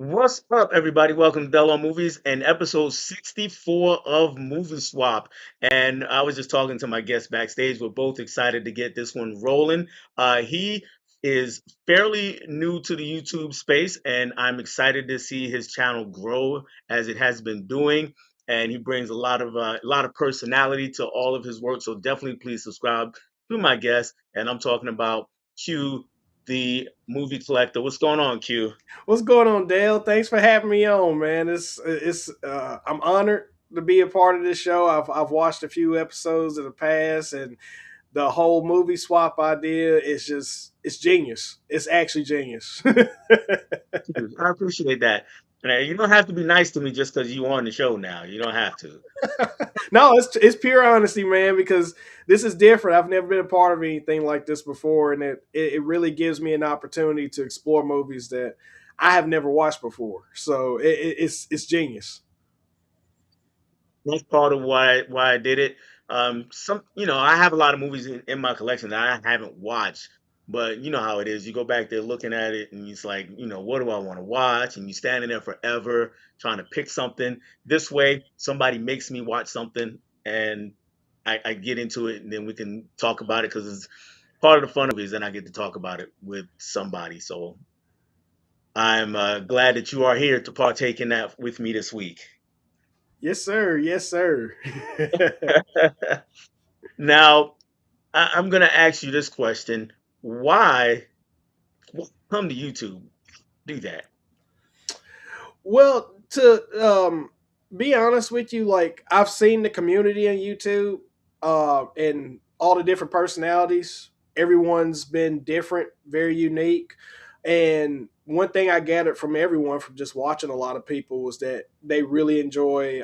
What's up, everybody? Welcome to Bell on Movies and episode 64 of Movie Swap. And I was just talking to my guest backstage. We're both excited to get this one rolling. He is fairly new to the YouTube space, and I'm excited to see his channel grow as it has been doing. And he brings a lot of personality to all of his work. So definitely please subscribe to my guest. And I'm talking about Q, the movie collector. What's going on, Q? What's going on, Dale? Thanks for having me on, man. It's I'm honored to be a part of this show. I've watched a few episodes in the past, and the whole movie swap idea is just it's genius. It's actually genius. Dude, I appreciate that. And you don't have to be nice to me just because you on the show now. You don't have to. No, it's pure honesty, man, because this is different. I've never been a part of anything like this before, and it really gives me an opportunity to explore movies that I have never watched before. So it's genius. That's part of why I did it. I have a lot of movies in my collection that I haven't watched, but you know how it is. You go back there looking at it, and it's like, what do I want to watch? And you standing there forever trying to pick something. This way, somebody makes me watch something, and I get into it, and then we can talk about it because it's part of the fun of movies, and I get to talk about it with somebody. So I'm glad that you are here to partake in that with me this week. Yes, sir. Yes, sir. Now, I'm going to ask you this question. Why come to YouTube? Do that. Well, to be honest with you, like I've seen the community on YouTube, and all the different personalities. Everyone's been different, very unique. And one thing I gathered from everyone from just watching a lot of people was that they really enjoy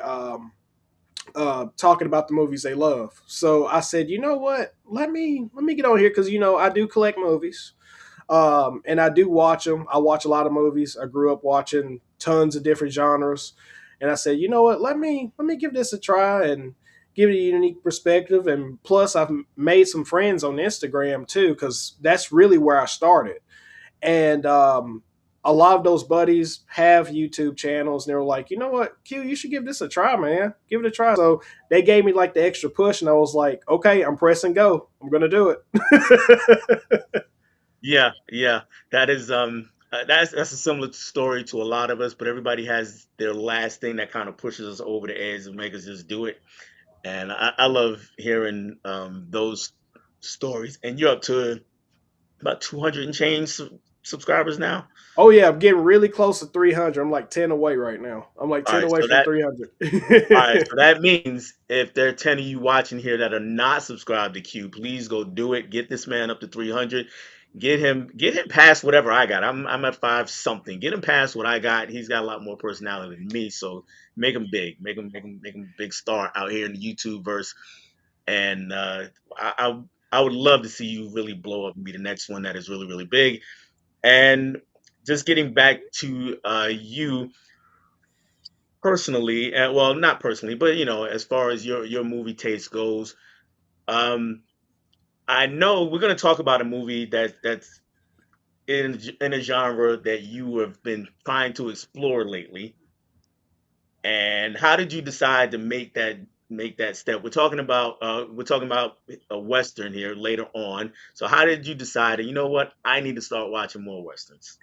talking about the movies they love. So I said, you know what? Let me get on here because I do collect movies, and I do watch them. I watch a lot of movies. I grew up watching tons of different genres, and I said, you know what? Let me give this a try and give it a unique perspective. And plus, I've made some friends on Instagram too because that's really where I started. And a lot of those buddies have YouTube channels, and they were like, you know what, Q, you should give this a try, man. Give it a try. So they gave me like the extra push, and I was like, okay, I'm pressing go. I'm gonna do it. Yeah, yeah. That's a similar story to a lot of us, but everybody has their last thing that kind of pushes us over the edge and make us just do it. And I love hearing those stories. And you're up to about 200 and change subscribers now. Oh yeah, I'm getting really close to 300. I'm like 10 away right now. I'm like All 10 right, away so from that All right, 300. so that means if there are 10 of you watching here that are not subscribed to Q, please go do it. Get this man up to 300. Get him past whatever I got. I'm at five something. Get him past what I got. He's got a lot more personality than me, so make him big. Make him a big star out here in the YouTube verse. And I would love to see you really blow up and be the next one that is really really big. And just getting back to you personally, well, not personally, but as far as your movie taste goes, um, I know we're going to talk about a movie that's in a genre that you have been trying to explore lately. And how did you decide to make that step? We're talking about a western here later on. So how did you decide? You know what? I need to start watching more westerns.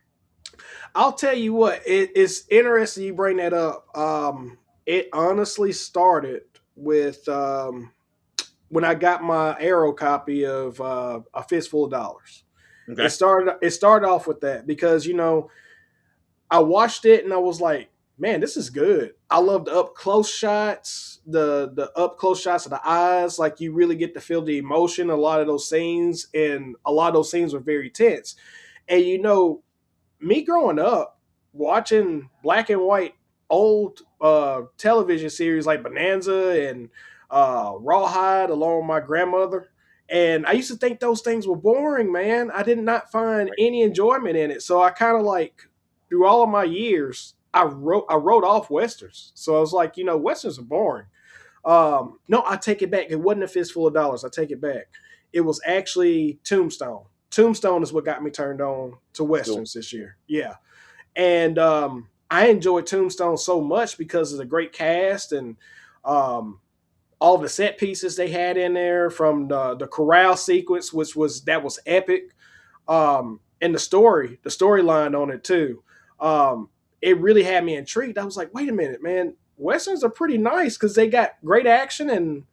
I'll tell you what, it's interesting you bring that up. It honestly started with when I got my Arrow copy of A Fistful of Dollars. It Okay. started off with that because I watched it and I was like, man, this is good. I love the up close shots, the up close shots of the eyes. Like you really get to feel the emotion. A lot of those scenes, and a lot of those scenes were very tense. And me growing up watching black and white old television series like Bonanza and Rawhide along with my grandmother. And I used to think those things were boring, man. I did not find Right. any enjoyment in it. So I kind of like through all of my years, I wrote off westerns. So I was like, westerns are boring. No, I take it back. It wasn't A Fistful of Dollars. I take it back. It was actually Tombstone is what got me turned on to So westerns this year. Yeah, and I enjoyed Tombstone so much because of the great cast and um, all the set pieces they had in there, from the corral sequence, which was epic, and the storyline on it too. Um, it really had me intrigued. I was like, wait a minute, man, westerns are pretty nice because they got great action and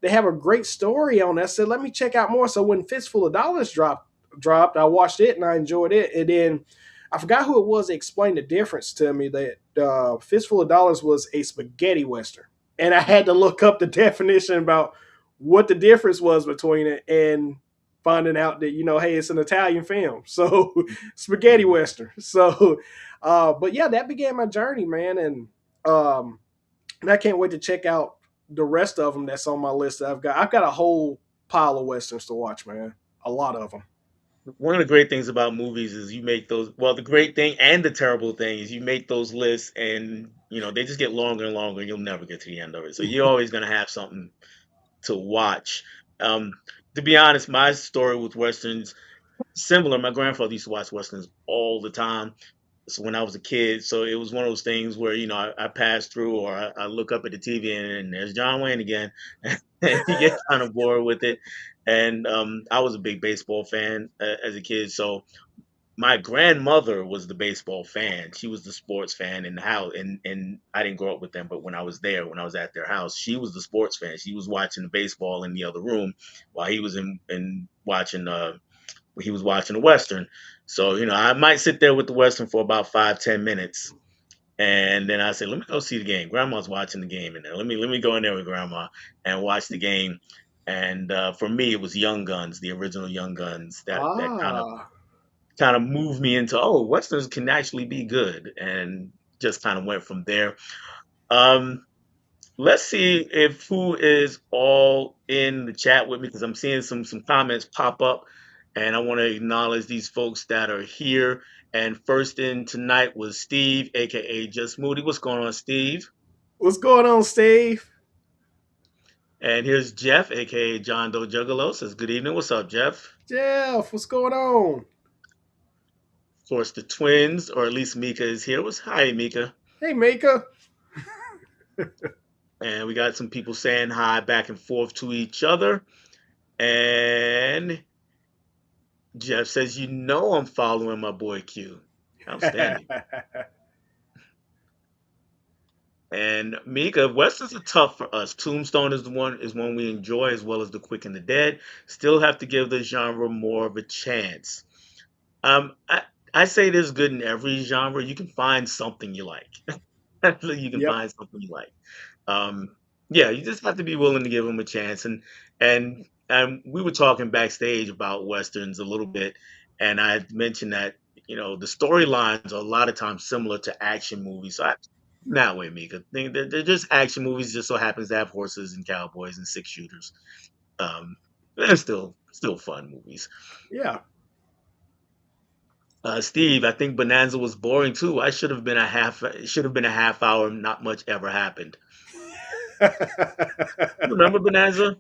they have a great story on it. I said, let me check out more. So when Fistful of Dollars dropped, I watched it and I enjoyed it. And then I forgot who it was that explained the difference to me, that Fistful of Dollars was a spaghetti western. And I had to look up the definition about what the difference was between it, and finding out that, hey, it's an Italian film. So spaghetti Mhm. western. So but yeah, that began my journey, man. Um and I can't wait to check out the rest of them that's on my list. That I've got a whole pile of westerns to watch, man. A lot of them. One of the great things about movies is you make those, well, the great thing and the terrible thing is you make those lists and, they just get longer and longer and you'll never get to the end of it. So you're always going to have something to watch. Um, to be honest, my story with Westerns, similar. My grandfather used to watch Westerns all the time. So when I was a kid, so it was one of those things where, I pass through or I look up at the TV and there's John Wayne again. And you get kind of bored with it. And I was a big baseball fan as a kid. So my grandmother was the baseball fan. She was the sports fan in the house, and I didn't grow up with them, but when I was there, when I was at their house, she was the sports fan. She was watching the baseball in the other room while he was in watching he was watching the western. So I might sit there with the western for about 5-10 minutes, and then I said, "Let me go see the game." Grandma's watching the game in there. Let me go in there with grandma and watch the game. And for me, it was Young Guns, the original Young Guns, that Ah, kind of moved me into, oh, westerns can actually be good, and just kind of went from there. Um, let's see if who is all in the chat with me, because I'm seeing some comments pop up, and I want to acknowledge these folks that are here. And first in tonight was Steve, aka Just Moody. What's going on, Steve? what's going on, Steve? And here's Jeff, aka John Doe Juggalo. Says good evening. What's up, Jeff? Jeff, what's going on? Of course, the twins, or at least Mika is here. What's hi, Mika? Hey, Mika. And we got some people saying hi back and forth to each other. And Jeff says, I'm following my boy Q. Outstanding. And Mika, Westerns are tough for us. Tombstone is one we enjoy, as well as The Quick and the Dead. Still have to give the genre more of a chance. Um, I, I say there's good in every genre. You can find something you like. You can Yep. find something you like. Um, yeah, you just have to be willing to give them a chance. And we were talking backstage about westerns a little bit, and I had mentioned that the storylines are a lot of times similar to action movies. So that way, Mika, they're just action movies. Just so happens to have horses and cowboys and six shooters. Um, they're still fun movies. Yeah. Steve, I think Bonanza was boring too. I should have been a half. It should have been a half hour. Not much ever happened. You remember Bonanza?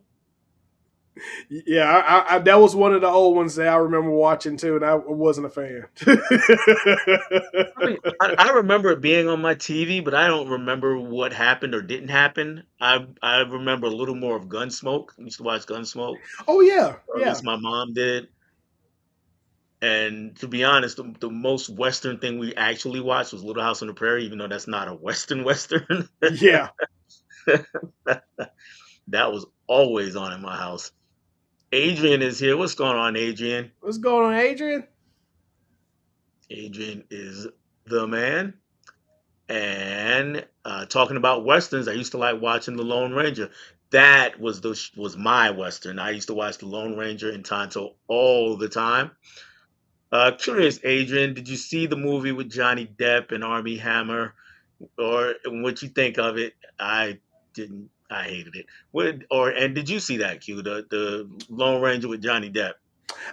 Yeah, that was one of the old ones that I remember watching too, and I wasn't a fan. I mean, I remember it being on my TV, but I don't remember what happened or didn't happen. I remember a little more of Gunsmoke. I used to watch Gunsmoke, Oh yeah, or at yeah, least my mom did. And to be honest, the most Western thing we actually watched was Little House on the Prairie, even though that's not a Western. yeah. That was always on in my house. Adrian is here. What's going on, Adrian? What's going on, Adrian? Adrian is the man. And talking about westerns, I used to like watching The Lone Ranger. That was my western. I used to watch The Lone Ranger and Tonto all the time. Curious, Adrian, did you see the movie with Johnny Depp and Armie Hammer, or what you think of it? I didn't. I hated it. And did you see that, Q? The Lone Ranger with Johnny Depp.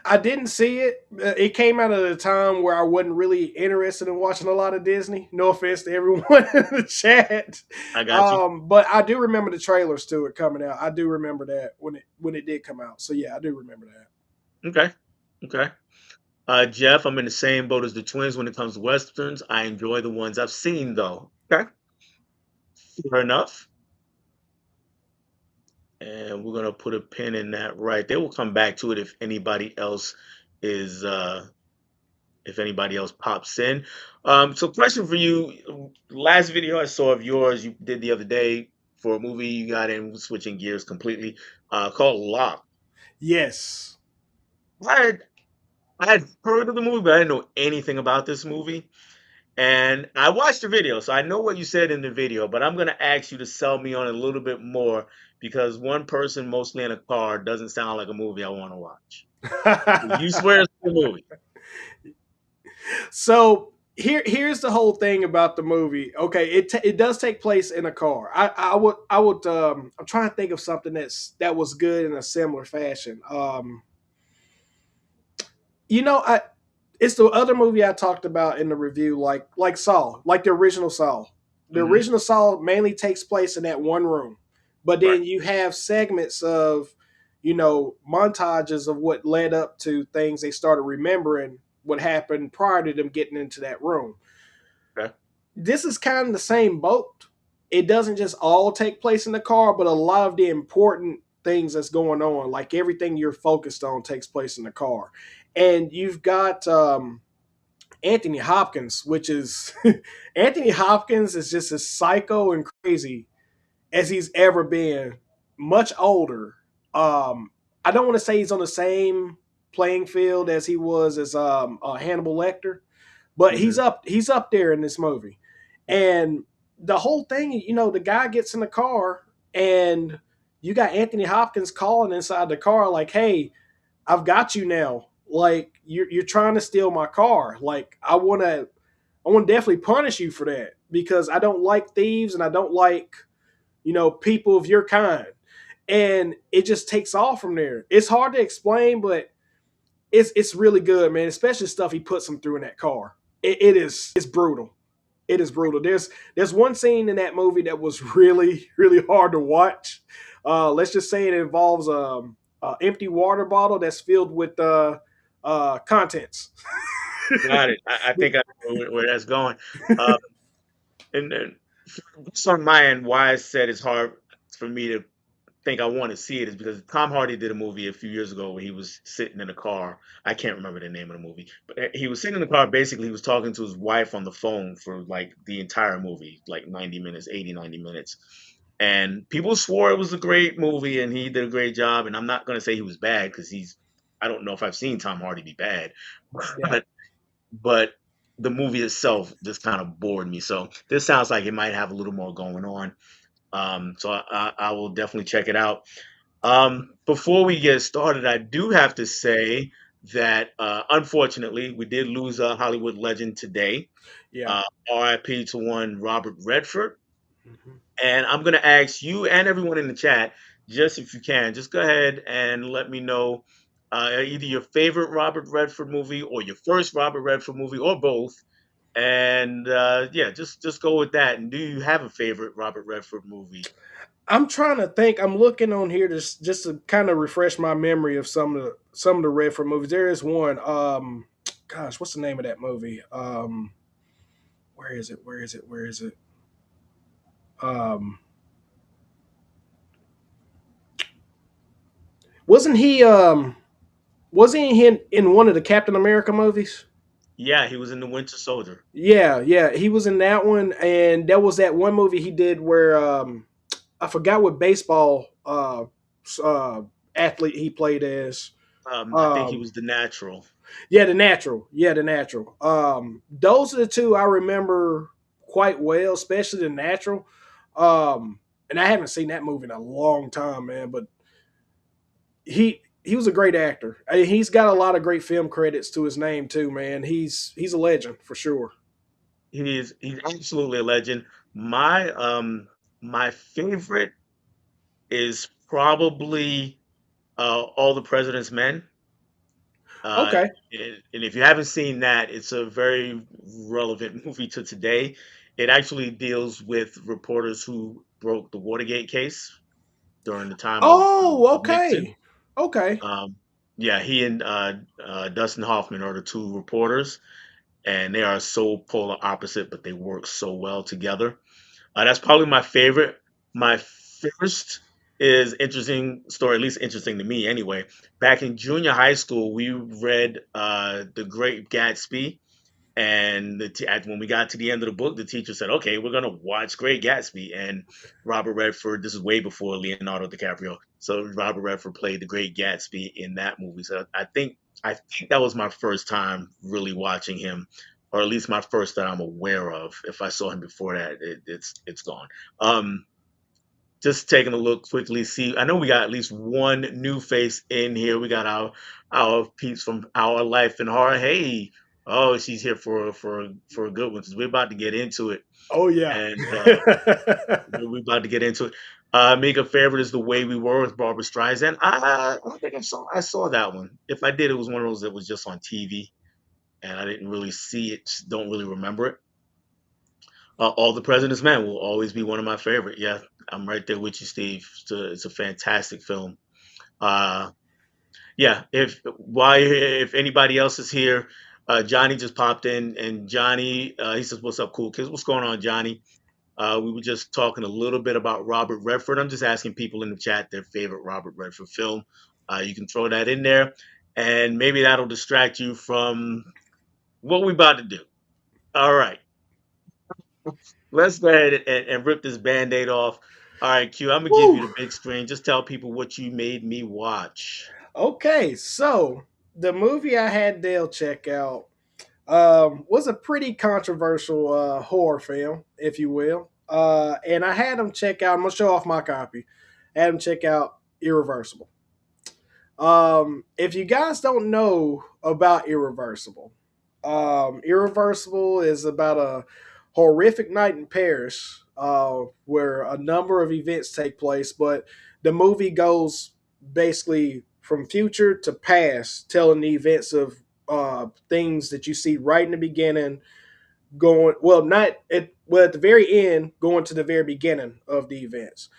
I didn't see it. It came out at a time where I wasn't really interested in watching a lot of Disney. No offense to everyone in the chat, I got you. but I do remember the trailers to it coming out. I do remember that when it did come out. So yeah, I do remember that. Okay. Okay. Jeff, I'm in the same boat as the twins when it comes to westerns. I enjoy the ones I've seen, though. Okay, fair enough. And we're gonna put a pin in that right there. We'll come back to it is if anybody else pops in. So question for you. Last video I saw of yours you did the other day for a movie you got in switching gears completely, called Lock. Yes. I had I had heard of the movie, but I didn't know anything about this movie. And I watched the video, so I know what you said in the video, but I'm gonna ask you to sell me on it a little bit more because one person mostly in a car doesn't sound like a movie I want to watch. You swear it's a movie. So here's the whole thing about the movie. Okay, it does take place in a car. I'm trying to think of something that was good in a similar fashion. You know, I it's the other movie I talked about in the review, like Saw, like the original Saw. The Hmm. original Saw mainly takes place in that one room, but Right. then you have segments of, montages of what led up to things they started remembering what happened prior to them getting into that room. Okay. This is kind of the same boat. It doesn't just all take place in the car, but a lot of the important things that's going on, like everything you're focused on, takes place in the car. And you've got Anthony Hopkins, which is Anthony Hopkins is just as psycho and crazy as he's ever been, much older. I don't want to say he's on the same playing field as he was as Hannibal Lecter, but Hmm. he's up there in this movie. And the whole thing, the guy gets in the car and you got Anthony Hopkins calling inside the car like, "Hey, I've got you now. Like you're trying to steal my car. Like I want to definitely punish you for that because I don't like thieves and I don't like, people of your kind." And it just takes off from there. It's hard to explain, but it's really good, man. Especially stuff he puts them through in that car. It is it's brutal. It is brutal. There's one scene in that movie that was really really hard to watch. Let's just say it involves a empty water bottle that's filled with contents. Got it. I think I know where that's going. Uh, and then just on my end, why I said it's hard for me to think I want to see it is because Tom Hardy did a movie a few years ago where he was sitting in a car. I can't remember the name of the movie, but he was sitting in the car. Basically, he was talking to his wife on the phone for like the entire movie, like 90 minutes, 80, 90 minutes. And people swore it was a great movie and he did a great job. And I'm not going to say he was bad because I don't know if I've seen Tom Hardy be bad, Yeah. but, but the movie itself just kind of bored me. So this sounds like it might have a little more going on. So I will definitely check it out. Before we get started, I do have to say that unfortunately, we did lose a Hollywood legend today. Yeah. Uh, RIP to one Robert Redford. Mhm. And I'm going to ask you and everyone in the chat, just if you can, just go ahead and let me know either your favorite Robert Redford movie or your first Robert Redford movie or both. And yeah, just go with that. And do you have a favorite Robert Redford movie? I'm trying to think. I'm looking on here just to kind of refresh my memory of some of the Redford movies. There is one. Gosh, what's the name of that movie? Where is it? Where is it? Where is it? Um, wasn't he? Wasn't he in one of the Captain America movies? Yeah, he was in The Winter Soldier. Yeah, yeah, he was in that one, and there was that one movie he did where I forgot what baseball uh, athlete he played as. I think he Um, was the natural. Yeah, the natural. Yeah, the natural. Those are the two I remember quite well, especially the natural. And I haven't seen that movie in a long time, man. But he was a great actor. I mean, he's got a lot of great film credits to his name too, man. He's a legend for sure. He's absolutely a legend. My favorite is probably All the President's Men. Uh, Okay. and if you haven't seen that, it's a very relevant movie to today. It actually deals with reporters who broke the Watergate case during the time Oh, of Nixon. okay. Okay. Yeah, he and Dustin Hoffman are the two reporters, and they are so polar opposite, but they work so well together. That's probably my favorite. My first is interesting story, at least interesting to me anyway. Back in junior high school, we read The Great Gatsby, and when we got to the end of the book, the teacher said, "Okay, we're gonna watch Great Gatsby." And Robert Redford. This is way before Leonardo DiCaprio. So Robert Redford played the Great Gatsby in that movie. So I think that was my first time really watching him, or at least my first that I'm aware of. If I saw him before that, it's gone. Um, just taking a look quickly, see. I know we got at least one new face in here. We got our peeps from Our Life in Horror. Hey, oh, she's here for a good one. 'Cause we're about to get into it, Oh yeah. and we're about to get into it. Mega favorite is The Way We Were with Barbara Streisand. I don't think I saw that one. If I did, it was one of those that was just on TV, and I didn't really see it. Don't really remember it. All the President's Men will always be one of my favorite. Yeah, I'm right there with you, Steve. It's a fantastic film. Uh, yeah, if anybody else is here, Johnny just popped in, and Johnny, he says, "What's up, cool kids? What's going on, Johnny?" We were just talking a little bit about Robert Redford. I'm just asking people in the chat their favorite Robert Redford film. You can throw that in there, and maybe that'll distract you from what we're about to do. All right. Let's go ahead and rip this band-aid off. All right, Q, I'm gonna give you Woo. the big screen. Just tell people what you made me watch. Okay, so the movie I had Dale check out was a pretty controversial horror film, if you will. And I had him check out. I'm gonna show off my copy. I had him check out Irreversible. If you guys don't know about Irreversible, Irreversible is about a horrific night in Paris where a number of events take place, but the movie goes basically from future to past, telling the events of things that you see right in the beginning, going well, not at well at the very end, going to the very beginning of the events.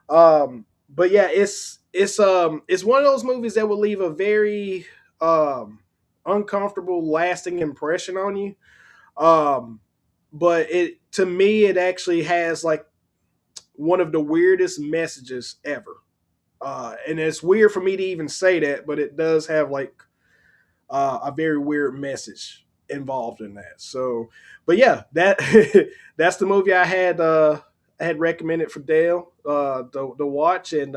But yeah, it's one of those movies that will leave a very um uncomfortable, lasting impression on you. Um, but it to me, it actually has like one of the weirdest messages ever. And it's weird for me to even say that, but it does have like a very weird message involved in that. So, but yeah, that that's the movie I had recommended for Dale to watch, and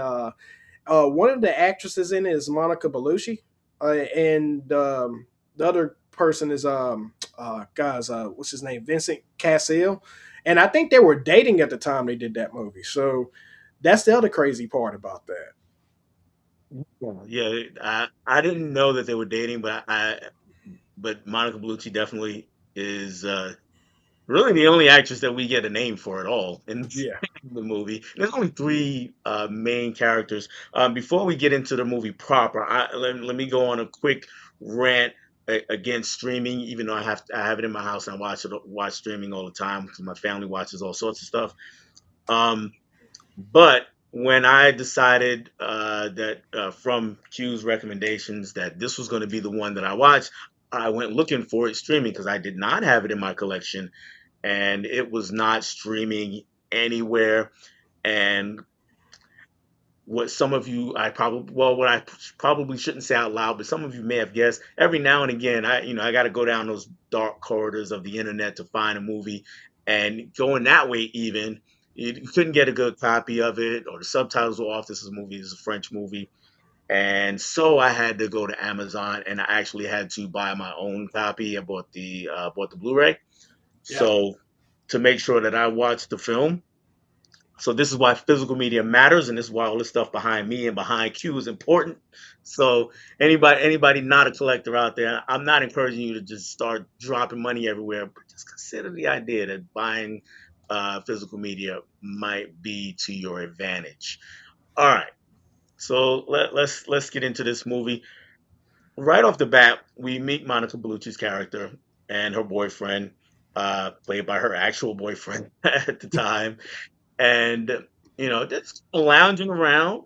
one of the actresses in it is Monica Bellucci, and the other person is guys, what's his name, Vincent Cassel, and I think they were dating at the time they did that movie. So that's the other crazy part about that. Yeah, I didn't know that they were dating, but Monica Bellucci definitely is really the only actress that we get a name for at all in Yeah, the movie. There's only three main characters. Before we get into the movie proper, let me go on a quick rant against streaming. Even though I have it in my house and I watch streaming all the time because my family watches all sorts of stuff. Um, but when I decided that from Q's recommendations that this was going to be the one that I watched, I went looking for it streaming because I did not have it in my collection, and it was not streaming anywhere. And what some of you I probably well what I probably shouldn't say out loud, but some of you may have guessed. Every now and again, I got to go down those dark corridors of the internet to find a movie, and going that way even you couldn't get a good copy of it, or the subtitles were off. This is a movie, this is a French movie, and so I had to go to Amazon, and I actually had to buy my own copy. I bought the Blu-ray, yeah, so to make sure that I watched the film. So this is why physical media matters, and this is why all this stuff behind me and behind Q is important. So anybody not a collector out there, I'm not encouraging you to just start dropping money everywhere, but just consider the idea that buying physical media might be to your advantage. All right, so let's get into this movie. Right off the bat, we meet Monica Bellucci's character and her boyfriend, played by her actual boyfriend at the time, and just lounging around.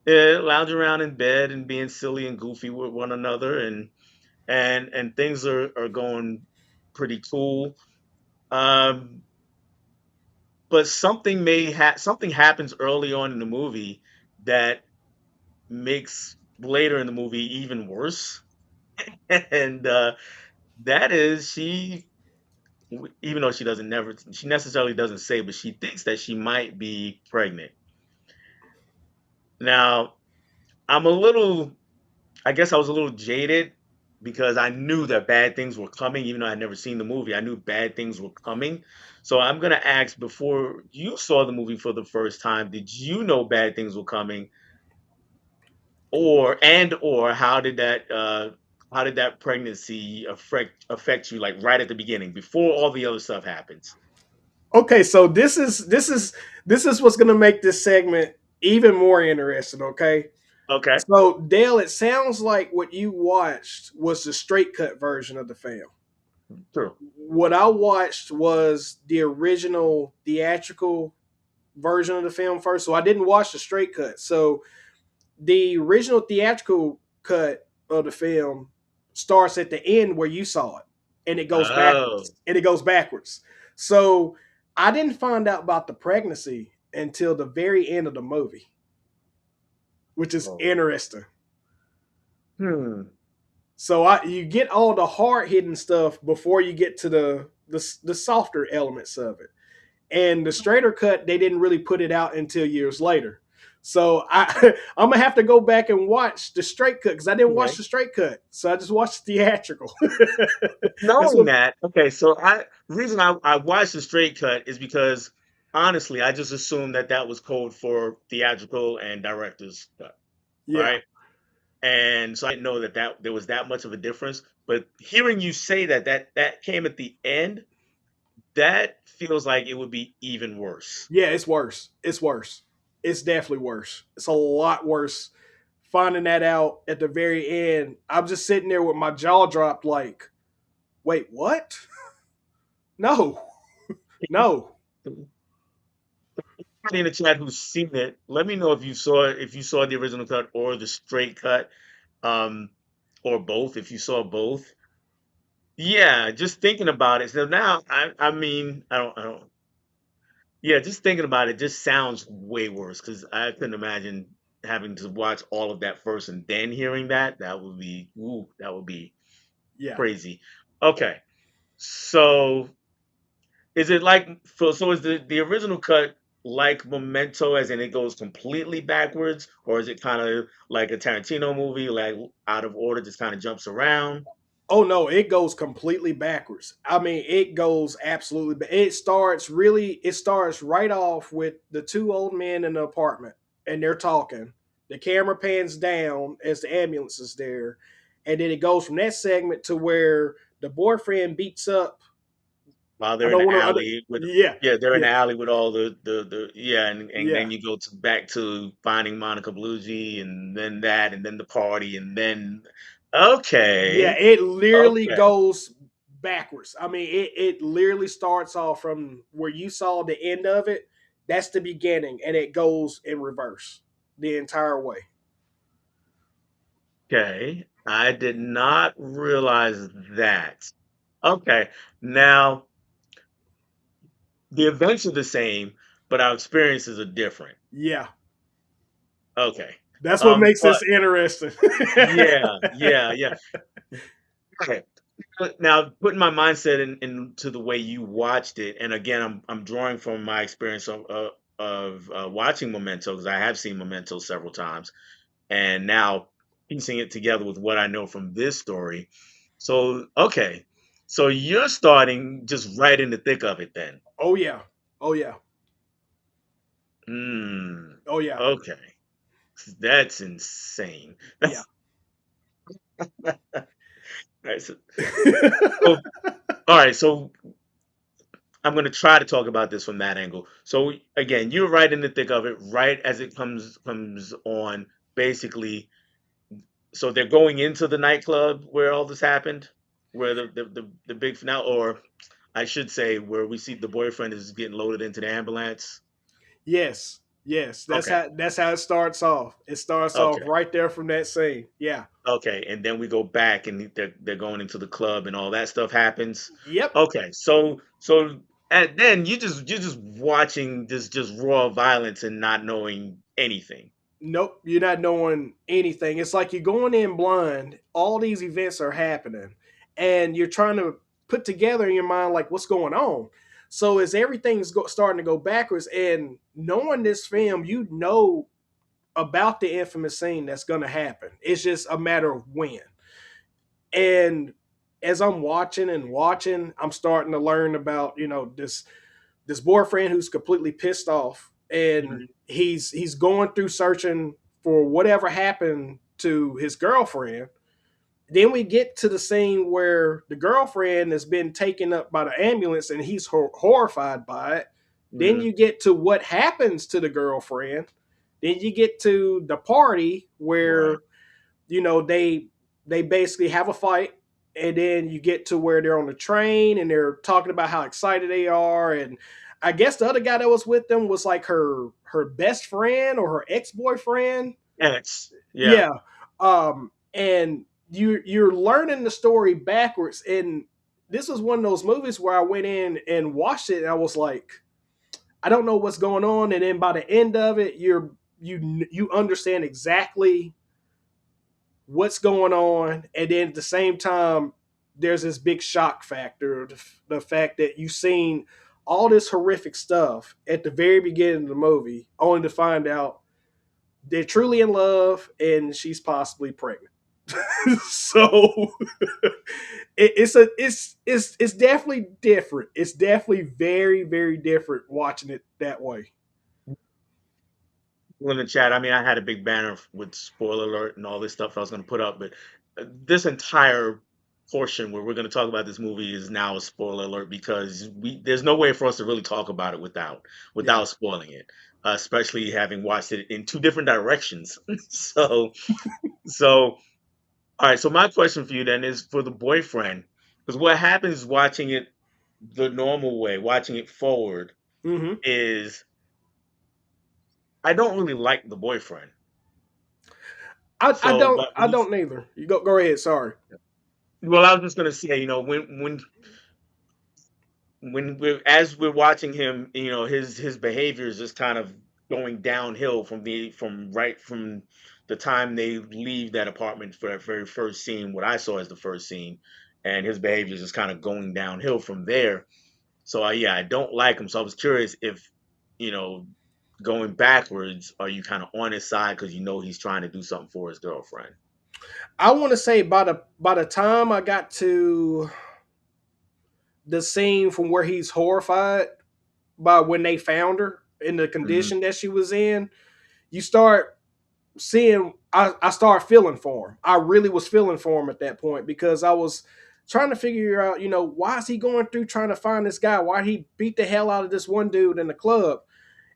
lounging around in bed and being silly and goofy with one another, and things are going pretty cool. Um, but something happens early on in the movie that makes later in the movie even worse, and that is even though she necessarily doesn't say, but she thinks that she might be pregnant. Now, I'm a little I guess I was a little jaded because I knew that bad things were coming, even though I'd never seen the movie. I knew bad things were coming. So I'm gonna ask, before you saw the movie for the first time, did you know bad things were coming? Or how did that pregnancy affect you, like right at the beginning, before all the other stuff happens? Okay, so this is what's gonna make this segment even more interesting. Okay, Okay. so Dale, it sounds like what you watched was the straight cut version of the film. True. What I watched was the original theatrical version of the film first, so I didn't watch the straight cut. So the original theatrical cut of the film starts at the end where you saw it, and it goes Oh. backwards. And it goes backwards. So I didn't find out about the pregnancy until the very end of the movie, which is Oh. interesting. Hmm. So you get all the hard hitting stuff before you get to the softer elements of it. And the straighter cut, they didn't really put it out until years later. So I'm gonna have to go back and watch the straight cut because I didn't watch Okay. the straight cut, so I just watched the theatrical. That's Knowing what. that, okay, so the reason I watched the straight cut is because honestly, I just assumed that that was code for theatrical and director's cut, Yeah, right? And so I didn't know that there was that much of a difference. But hearing you say that came at the end, that feels like it would be even worse. yeah, it's worse. It's worse. It's definitely worse. It's a lot worse. Finding that out at the very end, I'm just sitting there with my jaw dropped, like, wait, what? No, no. Anybody in the chat who's seen it, let me know if you saw the original cut or the straight cut, um, or both. If you saw both, yeah, just thinking about it. So now, I mean, I don't. Yeah, just thinking about it just sounds way worse because I couldn't imagine having to watch all of that first and then hearing that. That would be Yeah, crazy. Okay, so is it like so? Is the original cut like Memento, as in it goes completely backwards, or is it kind of like a Tarantino movie, like out of order, just kind of jumps around? oh no, it goes completely backwards. I mean, it goes absolutely. It starts right off with the two old men in the apartment, and they're talking. The camera pans down as the ambulance is there, and then it goes from that segment to where the boyfriend beats up. While I they're in don't the want to. alley with Yeah, yeah, they're in yeah, the alley with all the yeah, and yeah, then you go to back to finding Monica Bellucci, and then that, and then the party, and then yeah. okay, It literally okay, goes backwards. I mean, it literally starts off from where you saw the end of it. That's the beginning, and it goes in reverse the entire way. okay. I did not realize that. Okay, now the events are the same, but our experiences are different. Yeah, Okay, that's what makes this but interesting. yeah. Okay. Now, putting my mindset into the way you watched it, and again, I'm drawing from my experience of watching Memento because I have seen Memento several times, and now piecing it together with what I know from this story. So, okay, so you're starting just right in the thick of it, then. Oh yeah, oh yeah, Hmm. oh yeah, Okay, that's insane. yeah. All right, so all right, so I'm going to try to talk about this from that angle. So again, you're right in the thick of it, right as it comes on. Basically, so they're going into the nightclub where all this happened, where the big finale, or I should say, where we see the boyfriend is getting loaded into the ambulance. Yes, Yes, Okay. that's how it starts off. It starts off Okay. right there from that scene. Yeah. Okay, and then we go back and they're going into the club and all that stuff happens. Yep. Okay, so and then you're just watching this just raw violence and not knowing anything. Nope, you're not knowing anything. It's like you're going in blind. All these events are happening, and you're trying to put together in your mind like what's going on. So as starting to go backwards, and knowing this film, you know about the infamous scene that's going to happen. It's just a matter of when. And as I'm watching and watching, I'm starting to learn about this boyfriend who's completely pissed off, and Mhm. he's going through searching for whatever happened to his girlfriend. Then we get to the scene where the girlfriend has been taken up by the ambulance and he's horrified by it. Then Mhm. you get to what happens to the girlfriend. Then you get to the party Right. where they basically have a fight, and then you get to where they're on the train and they're talking about how excited they are. And I guess the other guy that was with them was like her best friend or her ex-boyfriend. X. Yeah. Yeah. And you're learning the story backwards. And this was one of those movies where I went in and watched it and I was like, I don't know what's going on. And then by the end of it, you understand exactly what's going on. And then at the same time, there's this big shock factor, the fact that you've seen all this horrific stuff at the very beginning of the movie, only to find out they're truly in love and she's possibly pregnant. So it's definitely different. It's definitely very very different watching it that way. In the chat, I mean, I had a big banner with spoiler alert and all this stuff I was going to put up, but this entire portion where we're going to talk about this movie is now a spoiler alert because we there's no way for us to really talk about it Yeah, without spoiling it, especially having watched it in two different directions. so so all right, so my question for you then is for the boyfriend, because what happens watching it the normal way, watching it forward, hmm is I don't really like the boyfriend. I So, don't but I don't neither. You go ahead. Sorry. well, I was just gonna say, when we're as we're watching him, his behavior is just kind of going downhill from the time they leave that apartment for that very first scene, what I saw as the first scene, and his behavior is just kind of going downhill from there. So, yeah, I don't like him. So I was curious if, you know, going backwards, are you kind of on his side because he's trying to do something for his girlfriend? I want to say by the time I got to the scene from where he's horrified by when they found her in the Hmm. condition that she was in, you start seeing I started feeling for him. I really was feeling for him at that point because I was trying to figure out, why is he going through trying to find this guy? Why he beat the hell out of this one dude in the club?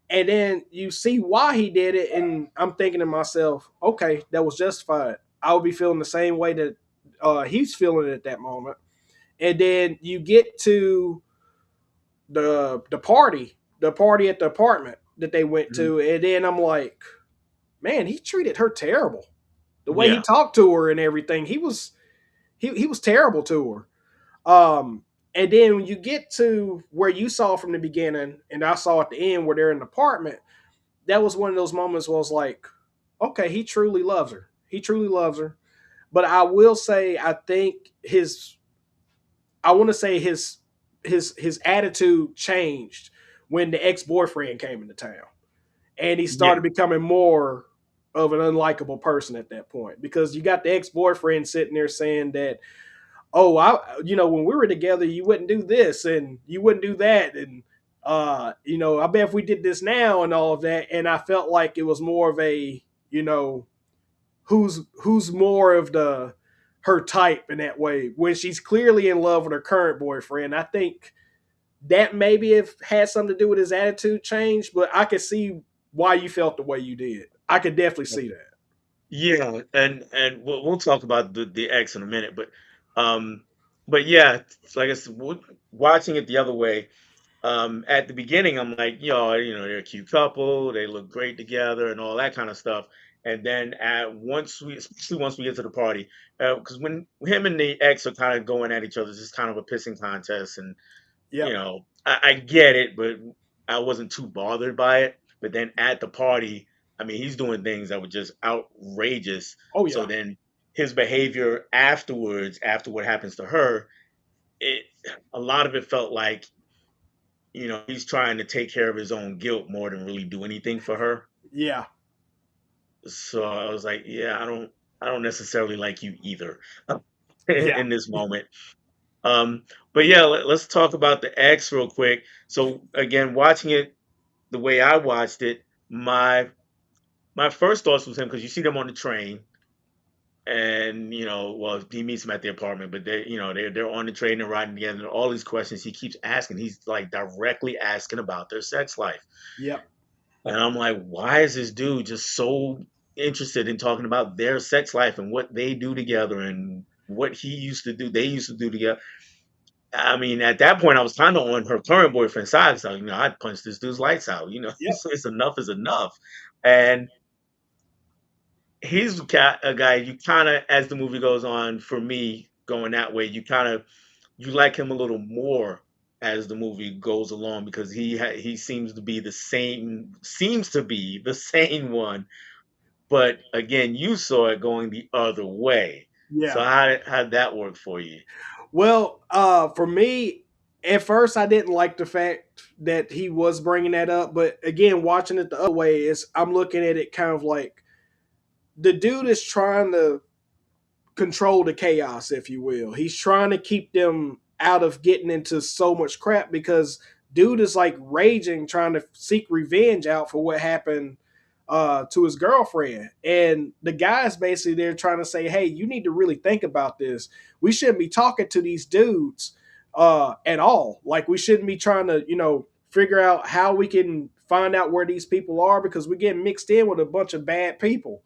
And then you see why he did it, and I'm thinking to myself, okay, that was justified. I would be feeling the same way that he's feeling at that moment. And then you get to the party at the apartment that they went Hmm. to, and then I'm like, man, he treated her terrible. The way he Yeah. talked to her and everything, he was terrible to her. Um, and then when you get to where you saw from the beginning, and I saw at the end where they're in the apartment, that was one of those moments where I was like, okay, he truly loves her. He truly loves her. But I will say, I want to say his attitude changed when the ex boyfriend came into town, and he Yeah. started becoming more of an unlikable person at that point because you got the ex boyfriend sitting there saying that, oh, when we were together, you wouldn't do this and you wouldn't do that, and I bet if we did this now and all of that, and I felt like it was more of a, you know, who's more of the her type in that way when she's clearly in love with her current boyfriend. I think that maybe have had something to do with his attitude change, but I could see why you felt the way you did. I could definitely see that. Yeah, and we'll talk about the X in a minute, um, but yeah, like I said, watching it the other way. At the beginning, I'm like, they're a cute couple, they look great together, and all that kind of stuff. And then especially once we get to the party, because when him and the ex are kind of going at each other, it's just kind of a pissing contest, and Yep. I get it, but I wasn't too bothered by it. But then at the party, I mean, he's doing things that were just outrageous. Oh So yeah. then his behavior afterwards, after what happens to her, it a lot of it felt like he's trying to take care of his own guilt more than really do anything for her. Yeah. So I was like, yeah, I don't necessarily like you either Yeah. in this moment. Um, but yeah, let's talk about the ex real quick. So again, watching it the way I watched it, my first thoughts was him because you see them on the train, and well, he meets him at the apartment, but they're on the train and riding together. And all these questions he keeps asking, he's like directly asking about their sex life. Yep. And I'm like, why is this dude just so interested in talking about their sex life and what they do together and what they used to do together? I mean, at that point, I was kind of on her current boyfriend's side. So, I'd punch this dude's lights out. Yep. So it's enough is enough. And he's a guy you kind of, as the movie goes on, for me, going that way, you like him a little more as the movie goes along because he seems to be the sane one. But again, you saw it going the other way. So Yeah. how did that work for you? Well, for me, at first I didn't like the fact that he was bringing that up, but again, watching it the other way is I'm looking at it kind of like the dude is trying to control the chaos, if you will. He's trying to keep them out of getting into so much crap because dude is like raging, trying to seek revenge out for what happened to his girlfriend. And the guy's basically there trying to say, hey, you need to really think about this. We shouldn't be talking to these dudes at all. Like, we shouldn't be trying to, figure out how we can find out where these people are because we're getting mixed in with a bunch of bad people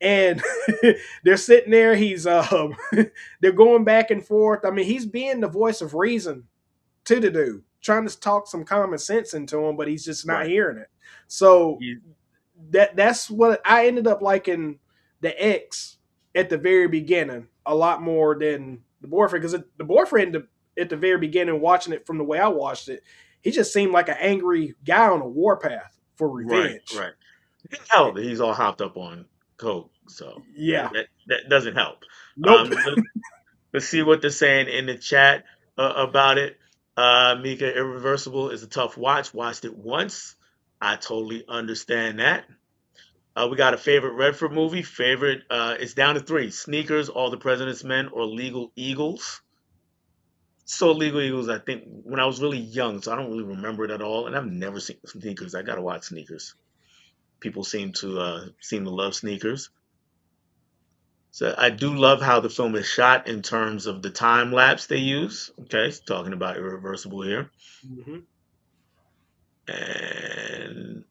and they're sitting there. He's they're going back and forth. I mean, he's being the voice of reason to the dude, trying to talk some common sense into him, but he's just not Right. hearing it. So He, that's what I ended up liking the ex at the very beginning a lot more than the boyfriend because the boyfriend at the very beginning, watching it from the way I watched it, he just seemed like an angry guy on a warpath for right, revenge. right. It didn't help that he's all hopped up on coke, so Yeah. that doesn't help. Nope. Let's see what they're saying in the chat about it. Mika, Irreversible is a tough watch. Watched it once. I totally understand that. We got a favorite Redford movie. Favorite, it's down to three: Sneakers, All the President's Men, or Legal Eagles. So Legal Eagles, I think when I was really young, so I don't really remember it at all. And I've never seen Sneakers. I gotta watch Sneakers. People seem to love Sneakers. So I do love how the film is shot in terms of the time lapse they use. Okay, talking about Irreversible here, Mm-hmm. and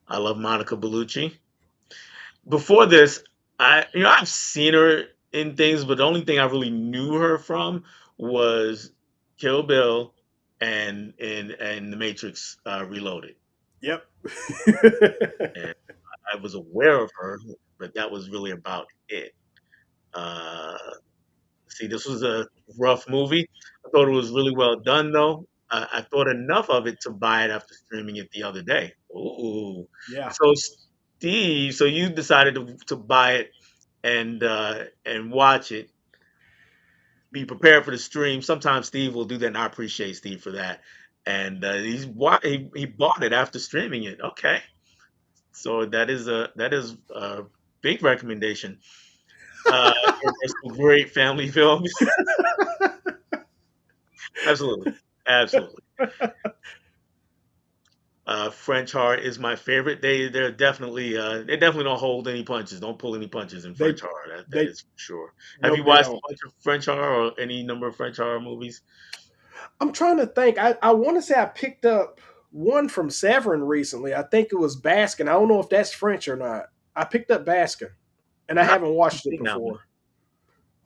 I love Monica Bellucci. Before this, I've seen her in things, but the only thing I really knew her from was Kill Bill and The Matrix Reloaded, Yep. and I was aware of her, but that was really about it. Uh, See, this was a rough movie. I thought it was really well done, though. I thought enough of it to buy it after streaming it the other day. Ooh. Yeah. So, Steve, so you decided to buy it and watch it. Be prepared for the stream. Sometimes Steve will do that, and I appreciate Steve for that. And he bought it after streaming it. Okay, so that is a big recommendation. It's a great family film. Absolutely, absolutely. French horror is my favorite. They definitely don't hold any punches. Don't pull any punches in they French horror. That they is for sure. Have you nope, they watched a don't. bunch of French horror or any number of French horror movies? I'm trying to think. I want to say I picked up one from Severin recently. I think it was Baskin. I don't know if that's French or not. I picked up Baskin, and I No, I haven't haven't watched it seen that one. before.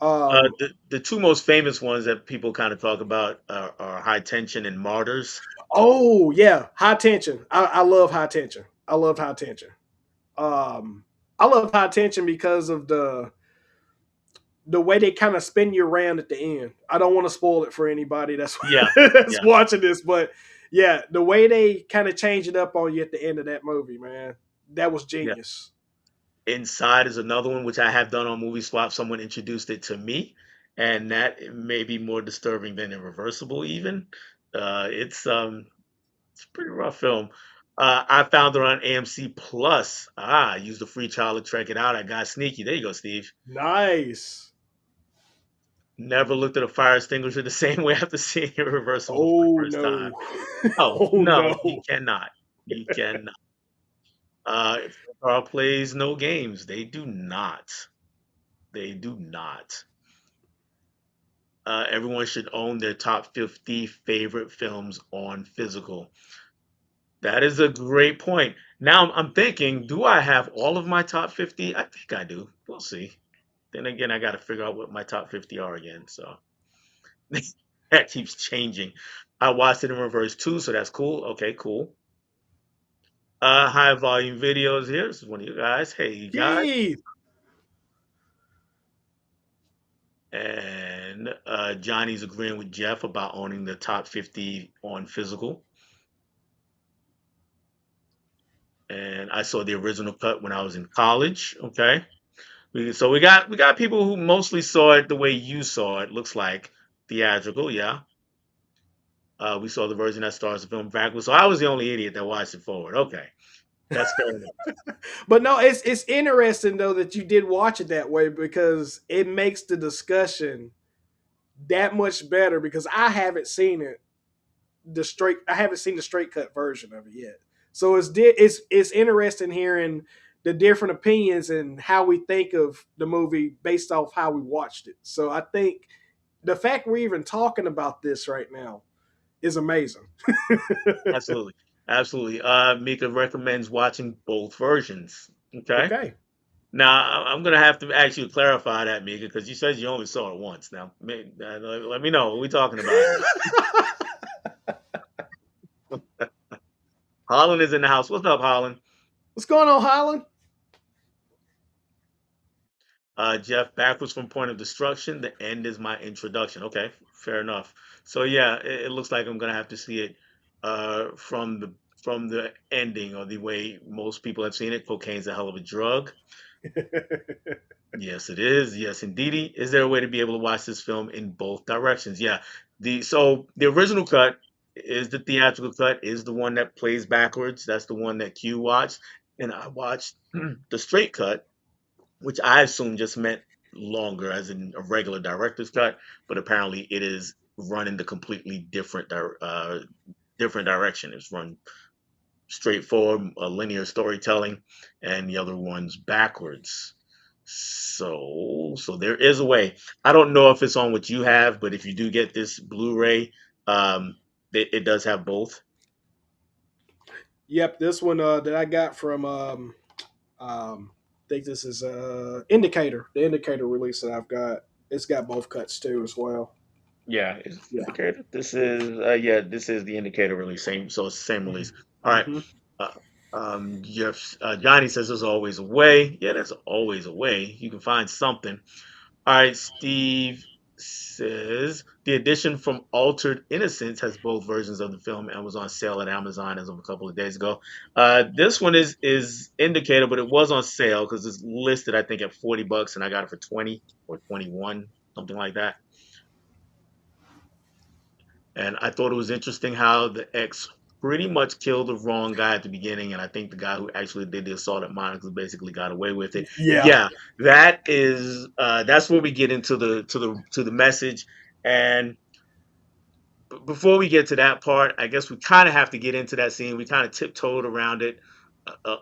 The two most famous ones that people kind of talk about are High Tension and Martyrs. Oh yeah, High Tension. I love High Tension. I love High Tension. Um, I love High Tension because of the way they kind of spin you around at the end. I don't want to spoil it for anybody that's Yeah, that's yeah, watching this, but yeah, the way they kind of change it up on you at the end of that movie, man, that was yeah. genius. Inside is another one which I have done on Movie Swap. Someone introduced it to me, and that may be more disturbing than Irreversible. Even it's a pretty rough film. I found it on AMC Plus. I used a free trial to check it out. I got sneaky. There you go, Steve. Nice. Never looked at a fire extinguisher the same way after seeing Irreversible for the Oh first time. no. Oh Oh no, you no. cannot. You cannot. If the car plays no games, they do not. They do not. Everyone should own their top 50 favorite films on physical. That is a great point. Now I'm thinking, do I have all of my top 50? I think I do. We'll see. Then again, I got to figure out what my top 50 are again. So that keeps changing. I watched it in reverse too, so that's cool. Okay, cool. High volume videos here. This is one of you guys. Hey, you guys. Keith. And Johnny's agreeing with Jeff about owning the top 50 on physical. And I saw the original cut when I was in college. Okay, so we got people who mostly saw it the way you saw it. Looks like theatrical, yeah. We saw the version that stars the film backwards. So I was the only idiot that watched it forward. Okay, that's fair enough. But no, it's interesting though that you did watch it that way because it makes the discussion that much better because I haven't seen the straight cut version of it yet. So it's interesting hearing the different opinions and how we think of the movie based off how we watched it. So I think the fact we're even talking about this right now is amazing. Absolutely, absolutely. Mika recommends watching both versions. Okay. Okay. Now I'm gonna have to ask you to clarify that, Mika, because you said you only saw it once. Now, let me know what we talking about here. Holland is in the house. What's up, Holland? What's going on, Highland? Jeff, backwards from Point of Destruction. The end is my introduction. Okay, fair enough. So yeah, it looks like I'm gonna have to see it from the ending or the way most people have seen it. Cocaine's a hell of a drug. Yes, it is. Yes, indeedy. Is there a way to be able to watch this film in both directions? Yeah. The original cut is the theatrical cut, is the one that plays backwards. That's the one that Q watched. And I watched the straight cut, which I assume just meant longer, as in a regular director's cut, but apparently it is run in the completely different direction. It's run straightforward, linear storytelling, and the other one's backwards. So there is a way. I don't know if it's on what you have, but if you do get this Blu-ray, it does have both. Yep, this one that I got from I think this is Indicator, the Indicator release that I've got. It's got both cuts too as well. Yeah, is Yeah. indicator. This is this is the indicator release. Same, so it's the same release. All right. Mm-hmm. Uh, Jeff, Johnny says there's always a way. Yeah, there's always a way. You can find something. All right, Steve says the edition from Altered Innocence has both versions of the film and was on sale at Amazon as of a couple of days ago. This one is indicator, but it was on sale because it's listed I think at $40, and I got it for 20 or 21, something like that. And I thought it was interesting how the ex pretty much killed the wrong guy at the beginning, and I think the guy who actually did the assault at Monica basically got away with it. Yeah. Yeah, that's where we get into the message. And before we get to that part, I guess we kind of have to get into that scene. We kind of tiptoed around it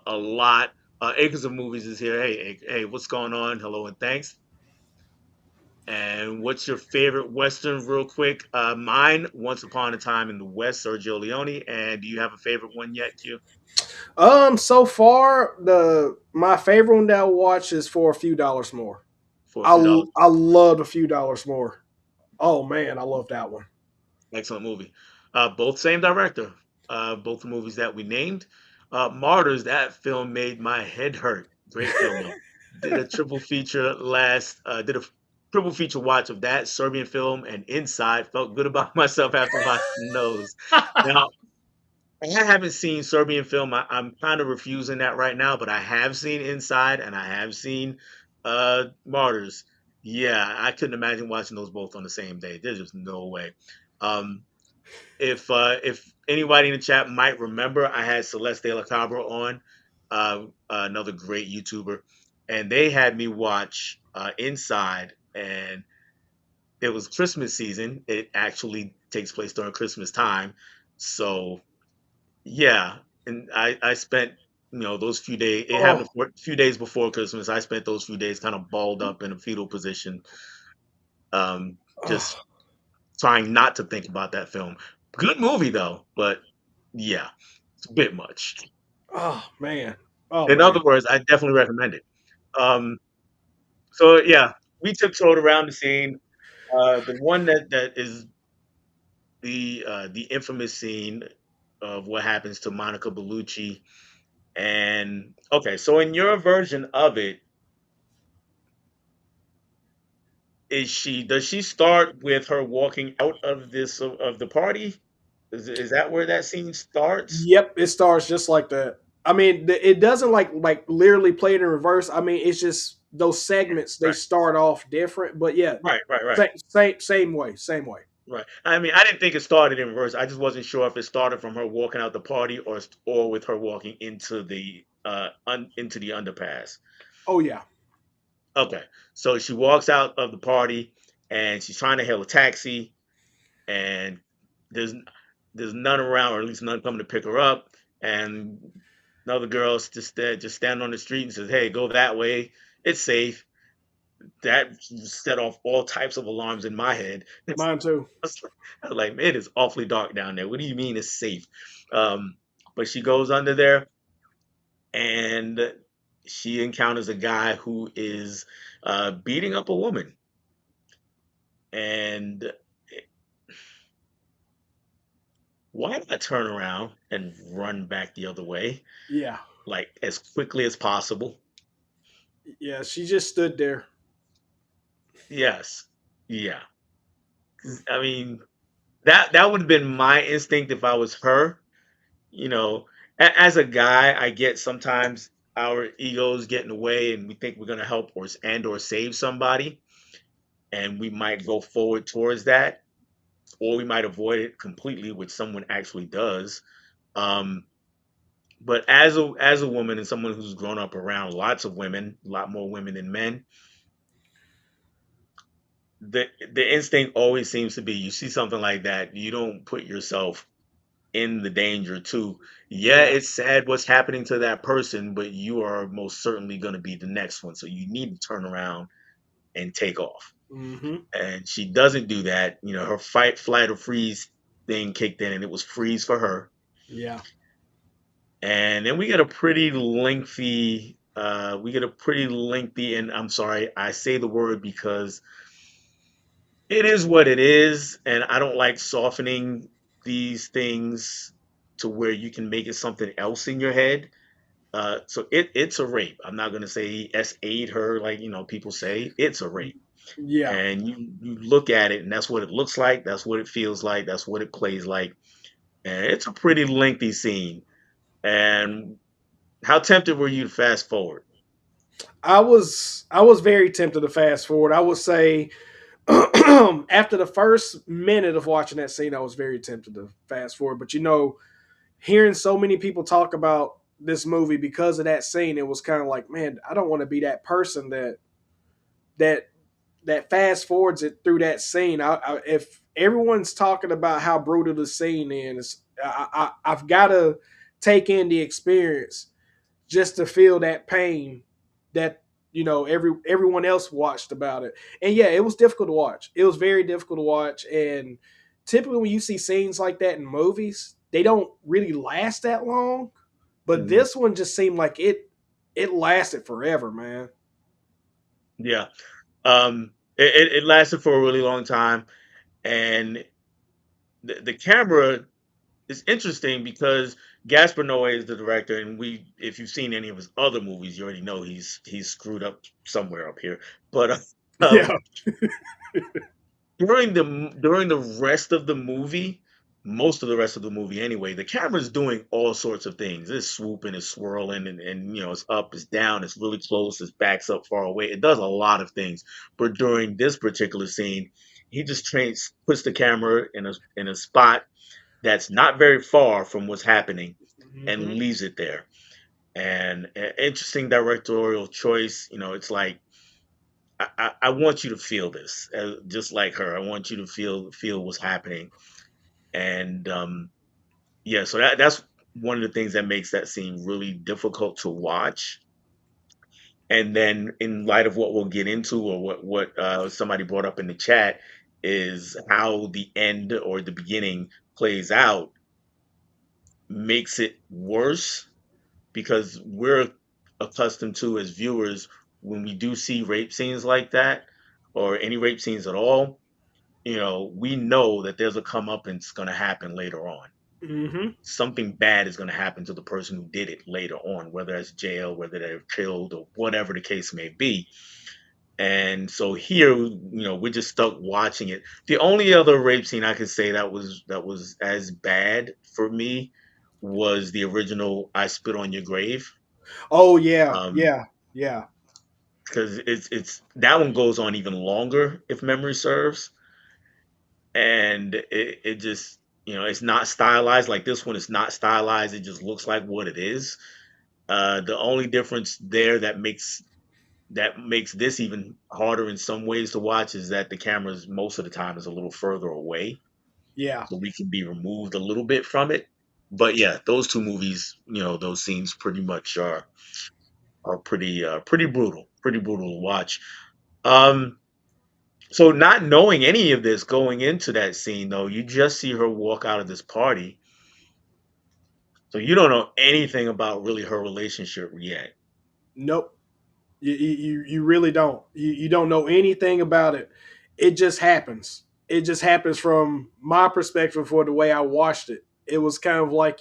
a lot. Acres of Movies is here. Hey, what's going on? Hello and thanks. And what's your favorite Western, real quick? Mine, Once Upon a Time in the West, Sergio Leone. And do you have a favorite one yet, Q? So far the my favorite one that I watch is for a few dollars more. for a few dollars. I loved A Few Dollars More. Oh man, I love that one. Excellent movie. Both same director. Both the movies that we named. Martyrs. That film made my head hurt. Great film though. Did a triple feature last. Did a triple feature watch of that Serbian film and Inside. Felt good about myself after watching those. Now I haven't seen Serbian film. I'm kind of refusing that right now, but I have seen Inside and I have seen Martyrs. Yeah, I couldn't imagine watching those both on the same day. There's just no way. Um, if anybody in the chat might remember, I had Celeste de la Cabra on, another great YouTuber, and they had me watch Inside, and it was Christmas season. It actually takes place during Christmas time, so yeah, and I spent those few days. It happened Oh, a few days before Christmas. I spent those few days kind of balled up in a fetal position, um, just oh, trying not to think about that film. Good movie though, but yeah, it's a bit much. oh man, oh In other man. words, I definitely recommend it. Um, so yeah, we tiptoed around the scene. The one that is the infamous scene of what happens to Monica Bellucci. And okay, so in your version of it, does she start with her walking out of this of the party? Is that where that scene starts? Yep, it starts just like that. I mean, it doesn't like literally play it in reverse. I mean, it's just those segments they Right, start off different, but yeah, right. same way. Right. I mean, I didn't think it started in reverse. I just wasn't sure if it started from her walking out the party or with her walking into the into the underpass. Oh yeah, Okay. So she walks out of the party and she's trying to hail a taxi and there's there's none around, or at least none coming to pick her up. And another girl's just there, just standing on the street and says, "Hey, go that way. It's safe." That set off all types of alarms in my head. mine too. I was like, man, it's awfully dark down there. What do you mean it's safe? Um, but she goes under there and she encounters a guy who is beating up a woman. And why not turn around and run back the other way, Yeah, like as quickly as possible? yeah. She just stood there. Yes. Yeah. 'Cause, I mean, that would have been my instinct if I was her. You know, as a guy, I get sometimes our egos get in the way and we think we're going to help or save somebody and we might go forward towards that or we might avoid it completely, which someone actually does. Um, but as a woman and someone who's grown up around lots of women, a lot more women than men, the instinct always seems to be you see something like that, you don't put yourself in the danger too. Yeah, Yeah. it's sad what's happening to that person, but you are most certainly going to be the next one. So you need to turn around and take off. Mm-hmm. And she doesn't do that. Her fight, flight, or freeze thing kicked in, and it was freeze for her. Yeah. And then we get a pretty lengthy. And I'm sorry, I say the word because it is what it is, and I don't like softening these things to where you can make it something else in your head. So it's a rape. I'm not gonna say S8 her like people say. It's a rape, Yeah. and you look at it, and that's what it looks like. That's what it feels like. That's what it plays like, and it's a pretty lengthy scene. And how tempted were you to fast forward? I was very tempted to fast forward. I would say after the first minute of watching that scene, I was very tempted to fast forward. But hearing so many people talk about this movie because of that scene, it was kind of like, man, I don't want to be that person that that fast forwards it through that scene. If everyone's talking about how brutal the scene is, I've got to take in the experience just to feel that pain that everyone else watched about it. And yeah, it was difficult to watch. It was very difficult to watch. And typically when you see scenes like that in movies, they don't really last that long. But Mhm. this one just seemed like it lasted forever, man. Yeah. It lasted for a really long time, and the camera is interesting because Gaspar Noé is the director, and if you've seen any of his other movies, you already know he's screwed up somewhere up here. But Yeah. during the rest of the movie, most of the rest of the movie anyway, the camera's doing all sorts of things. It's swooping, it's swirling, and it's up, it's down, it's really close, it's backs up far away. It does a lot of things. But during this particular scene, he just puts the camera in a spot that's not very far from what's happening and Hmm. leaves it there. And interesting directorial choice. It's like I want you to feel this, just like her. I want you to feel what's happening, and yeah. So that's one of the things that makes that scene really difficult to watch. And then, in light of what we'll get into, or what somebody brought up in the chat, is how the end or the beginning plays out makes it worse because we're accustomed to, as viewers, when we do see rape scenes like that or any rape scenes at all, we know that there's a comeuppance going to happen later on. Hmm. Something bad is going to happen to the person who did it later on, whether it's jail, whether they're killed, or whatever the case may be. And so here, we're just stuck watching it. The only other rape scene I could say that was as bad for me was the original "I Spit on Your Grave." Oh yeah, Um, yeah, yeah, because it's that one goes on even longer if memory serves, and it just it's not stylized like this one. It's not stylized. It just looks like what it is. The only difference there that makes this even harder in some ways to watch is that the cameras most of the time is a little further away, yeah. so we can be removed a little bit from it. But yeah, those two movies, those scenes pretty much are pretty brutal to watch. Um, so not knowing any of this going into that scene though, you just see her walk out of this party. So you don't know anything about really her relationship yet. Nope. You really don't. You don't know anything about it. It just happens. It just happens from my perspective for the way I watched it. It was kind of like,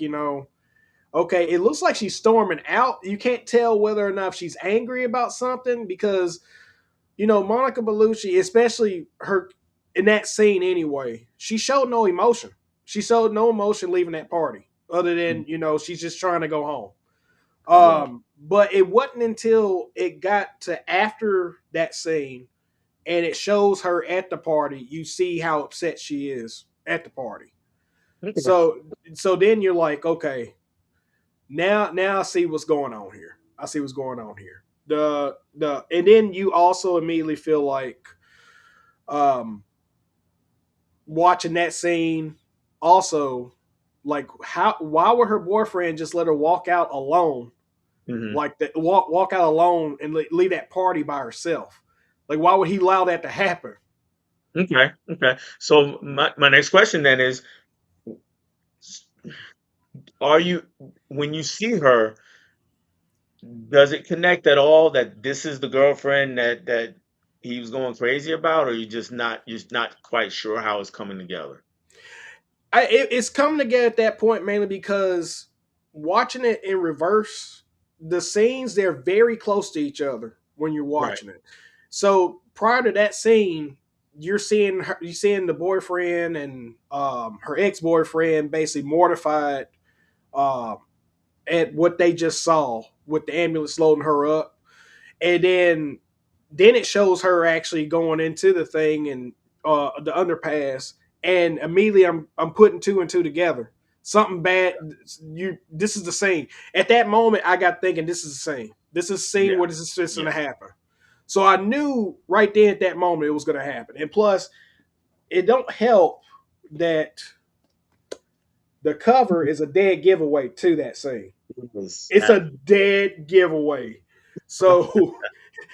okay, it looks like she's storming out. You can't tell whether or not she's angry about something because, Monica Bellucci, especially her in that scene anyway, she showed no emotion. She showed no emotion leaving that party other than, Mm. she's just trying to go home. Right. But it wasn't until it got to after that scene and it shows her at the party, you see how upset she is at the party. Okay. So so then you're like, okay, now I see what's going on here. I see what's going on here. The and then you also immediately feel like um watching that scene also like how why would her boyfriend just let her walk out alone Hmm. like that walk out alone and leave that party by herself. Like, why would he allow that to happen? Okay. Okay. So my next question then is, are you when you see her, does it connect at all that this is the girlfriend that he was going crazy about, or you're just not quite sure how it's coming together? It's coming together at that point mainly because watching it in reverse, the scenes they're very close to each other when you're Right. watching it. So prior to that scene, you're seeing the boyfriend and her ex boyfriend basically mortified um, at what they just saw with the ambulance loading her up, and then it shows her actually going into the thing and the underpass, and immediately I'm putting two and two together. Something bad. This is the scene. At that moment, I got thinking this is the scene. This is the scene Yeah. where this is just going Yeah. to happen. So I knew right then at that moment it was going to happen. And plus, it don't help that the cover is a dead giveaway to that scene. It was It's a dead giveaway. So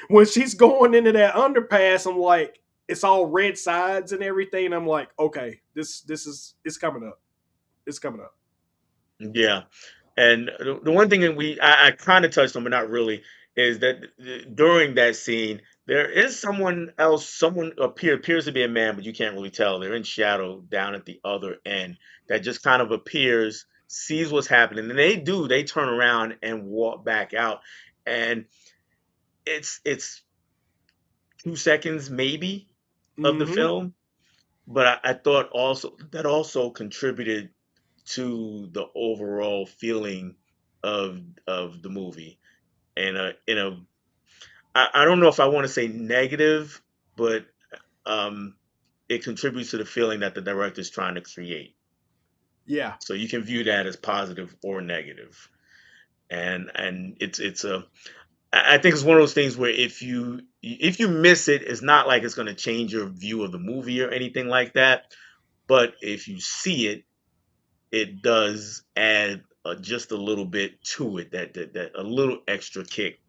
when she's going into that underpass, I'm like, it's all red sides and everything. I'm like, okay, this is it's coming up. It's coming up. yeah. And the one thing that I kind of touched on, but not really, is that during that scene there is someone else, someone appears to be a man, but you can't really tell. They're in shadow down at the other end that just kind of appears, sees what's happening, and they turn around and walk back out, and it's 2 seconds maybe of the Mm-hmm. film, but I thought also that also contributed to the overall feeling of the movie. And I don't know if I want to say negative, but um, it contributes to the feeling that the director is trying to create. Yeah. So you can view that as positive or negative. And it's a I think it's one of those things where if you miss it, it's not like it's going to change your view of the movie or anything like that. But if you see it, it does add just a little bit to it, that a little extra kick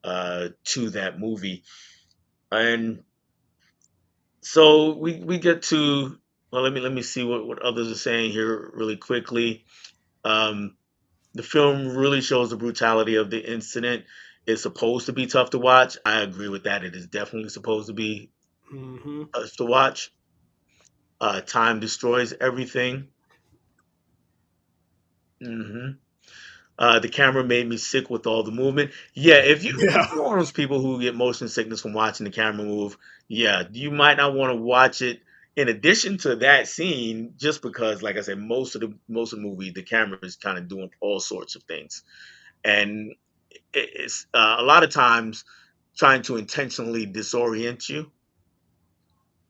to that movie. And so we get to, well, let me see what others are saying here really quickly. Um, the film really shows the brutality of the incident. It's supposed to be tough to watch. I agree with that. It is definitely supposed to be Mm-hmm. tough to watch. Time destroys everything. Hmm. The camera made me sick with all the movement. Yeah, Yeah. if you're one of those people who get motion sickness from watching the camera move, yeah, you might not want to watch it. In addition to that scene, just because, like I said, most of the movie, the camera is kind of doing all sorts of things, and it's a lot of times trying to intentionally disorient you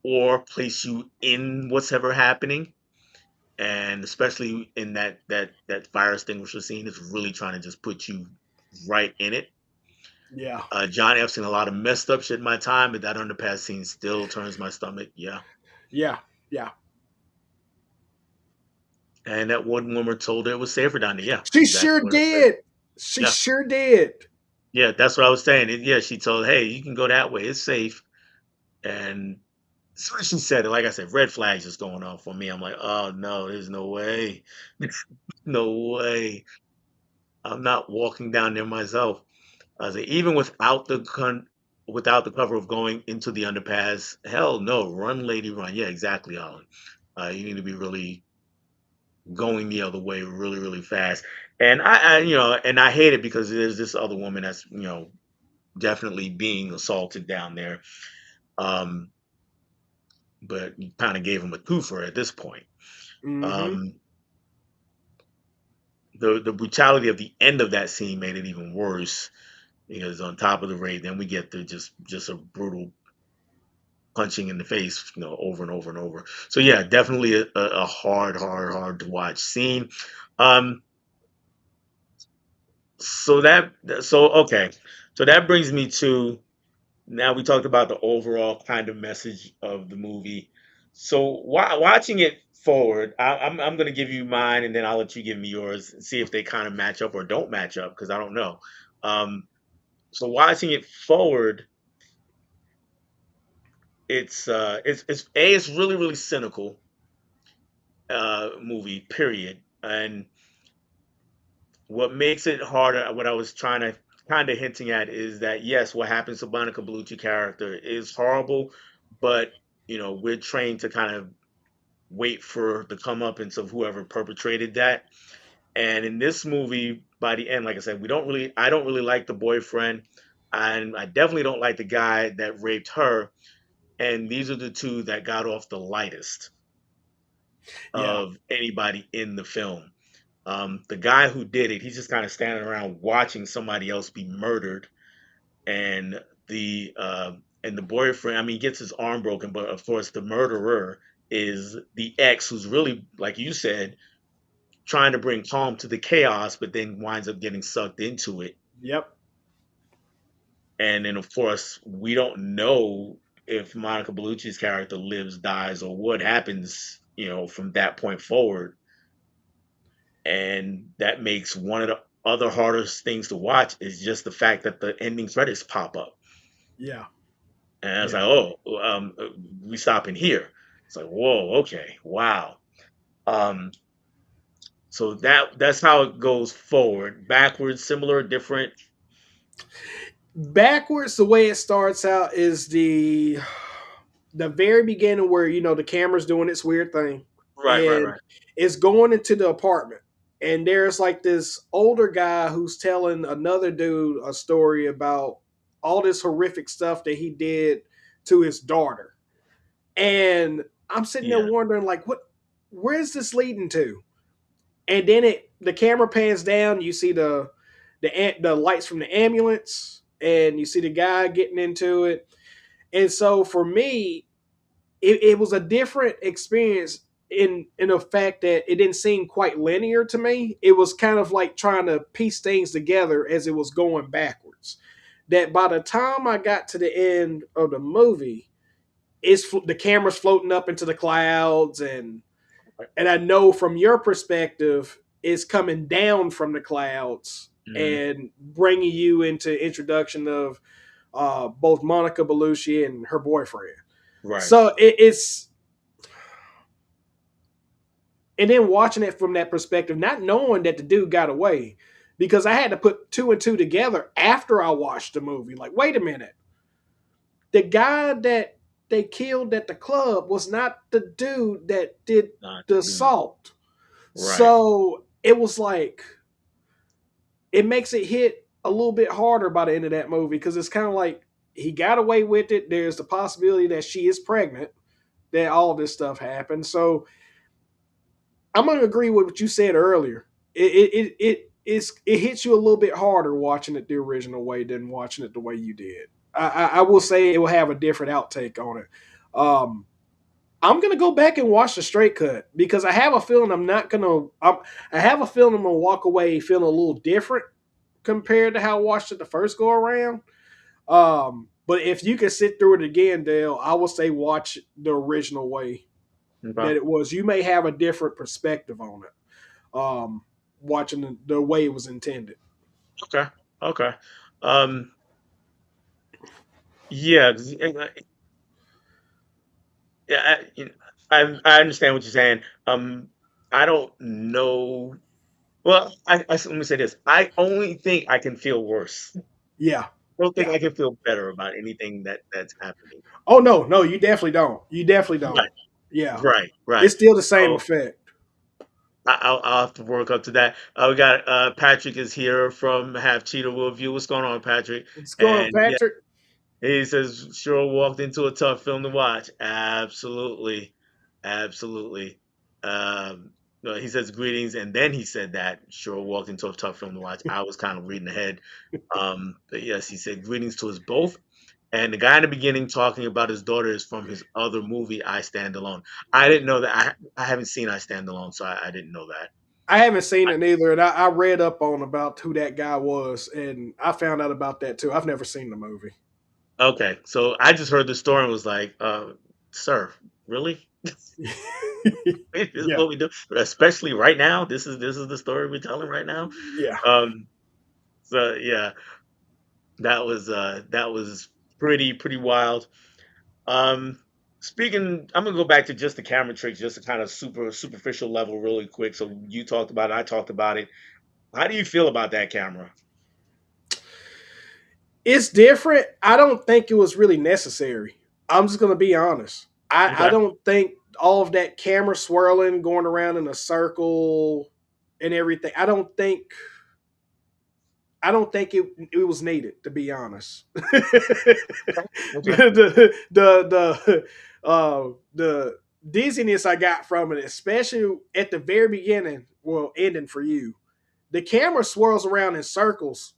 or place you in what's ever happening, and especially in that fire extinguisher scene, is really trying to just put you right in it. Yeah. Johnny, I've seen a lot of messed up shit in my time, but that underpass scene still turns my stomach. Yeah, Yeah. Yeah. and that one woman told her it was safer down there. Yeah, She exactly sure what I said. did. She Yeah, sure did. yeah, that's what I was saying. Yeah, she told, hey, you can go that way. It's safe. And as soon as she said it, like I said, red flags just going off for me. I'm like, oh no, there's no way, no way. I'm not walking down there myself. I say, even without the cover of going into the underpass, hell no, run, lady, run. Yeah, exactly, Ollie. You need to be really going the other way, really, really fast. And and I hate it because there's this other woman that's definitely being assaulted down there. Um, but you kind of gave him a twofer at this point. Mm-hmm. Um, the brutality of the end of that scene made it even worse because on top of the rape, then we get the just a brutal punching in the face, over and over and over. So yeah, definitely a hard to watch scene. Um, so okay, so that brings me to, now we talked about the overall kind of message of the movie. So watching it forward, I'm going to give you mine, and then I'll let you give me yours and see if they kind of match up or don't match up because I don't know. Um, so watching it forward, it's it's really really cynical movie period, and what makes it harder, what I was trying to kind of hinting at, is that yes, what happens to Monica Bellucci character is horrible, but we're trained to kind of wait for the comeuppance of whoever perpetrated that. And in this movie, by the end, like I said, I don't really like the boyfriend, and I definitely don't like the guy that raped her. And these are the two that got off the lightest Yeah. of anybody in the film. The guy who did it, he's just kind of standing around watching somebody else be murdered, and the boyfriend, I mean, he gets his arm broken, but of course the murderer is the ex, who's really, like you said, trying to bring calm to the chaos, but then winds up getting sucked into it. Yep. And then, of course, we don't know if Monica Bellucci's character lives, dies, or what happens, from that point forward. And that makes one of the other hardest things to watch is just the fact that the ending credits pop up. Yeah. And I was Yeah. like, oh, we stop in here. It's like, whoa, okay, wow. Um, so that's how it goes forward, backwards, similar, different. Backwards, the way it starts out is the very beginning where the camera's doing its weird thing, Right, right, and right. it's going into the apartment, and there's like this older guy who's telling another dude a story about all this horrific stuff that he did to his daughter, and I'm sitting there Yeah. wondering like, where's this leading to? And then the camera pans down, you see the lights from the ambulance, and you see the guy getting into it. And so for me, it was a different experience in the fact that it didn't seem quite linear to me. It was kind of like trying to piece things together as it was going backwards. That by the time I got to the end of the movie, the camera's floating up into the clouds, and I know from your perspective, it's coming down from the clouds Mhm. and bringing you into introduction of both Monica Bellucci and her boyfriend. Right. So it's and then watching it from that perspective, not knowing that the dude got away, because I had to put two and two together after I watched the movie. Like, wait a minute, the guy that they killed at the club was not the dude that did Not the the dude. assault. Right. So it was like it makes it hit a little bit harder by the end of that movie because it's kind of like he got away with it. There's the possibility that she is pregnant, that all this stuff happened. So I'm gonna agree with what you said earlier. It hits you a little bit harder watching it the original way than watching it the way you did. I will say it will have a different outtake on it. Um, I'm gonna go back and watch the straight cut because I have a feeling I'm not gonna. I have a feeling I'm gonna walk away feeling a little different compared to how I watched it the first go around. But if you can sit through it again, Dale, I would say watch the original way Okay. that it was. You may have a different perspective on it. Watching the way it was intended. Okay. Okay. Um, yeah. 'Cause, yeah. I understand what you're saying. I don't know. Well, let me say this. I only think I can feel worse. Yeah, I don't think yeah. I can feel better about anything that's happening. Oh no, no, you definitely don't. You definitely don't. Right. Yeah, Right. Right. it's still the same So effect. I'll have to work up to that. We got Patrick is here from Half Cheetah Worldview. What's going on, Patrick? What's going on, And yeah, Patrick? he says sure walked into a tough film to watch. Absolutely, absolutely. No, he says greetings, and then he said that sure walked into a tough film to watch. I was kind of reading ahead. But yes, he said greetings to us both. And the guy in the beginning talking about his daughter is from his other movie, I Stand Alone. I didn't know that. I haven't seen I Stand Alone, so I didn't know that. I haven't seen it neither, and I read up on about who that guy was, and I found out about that too. I've never seen the movie. Okay, so I just heard the story and was like, sir, really? This is Yeah, what we do, especially right now. This is the story we're telling right now. yeah. Um, so yeah, that was pretty wild. Um, speaking, I'm gonna go back to just the camera tricks, just a kind of superficial level, really quick. So you talked about it, I talked about it. How do you feel about that camera? It's different. I don't think it was really necessary. I'm just gonna be honest. I Okay, don't think all of that camera swirling, going around in a circle, and everything. I don't think it was needed, to be honest. okay, okay. The dizziness I got from it, especially at the very beginning, well, ending for you, the camera swirls around in circles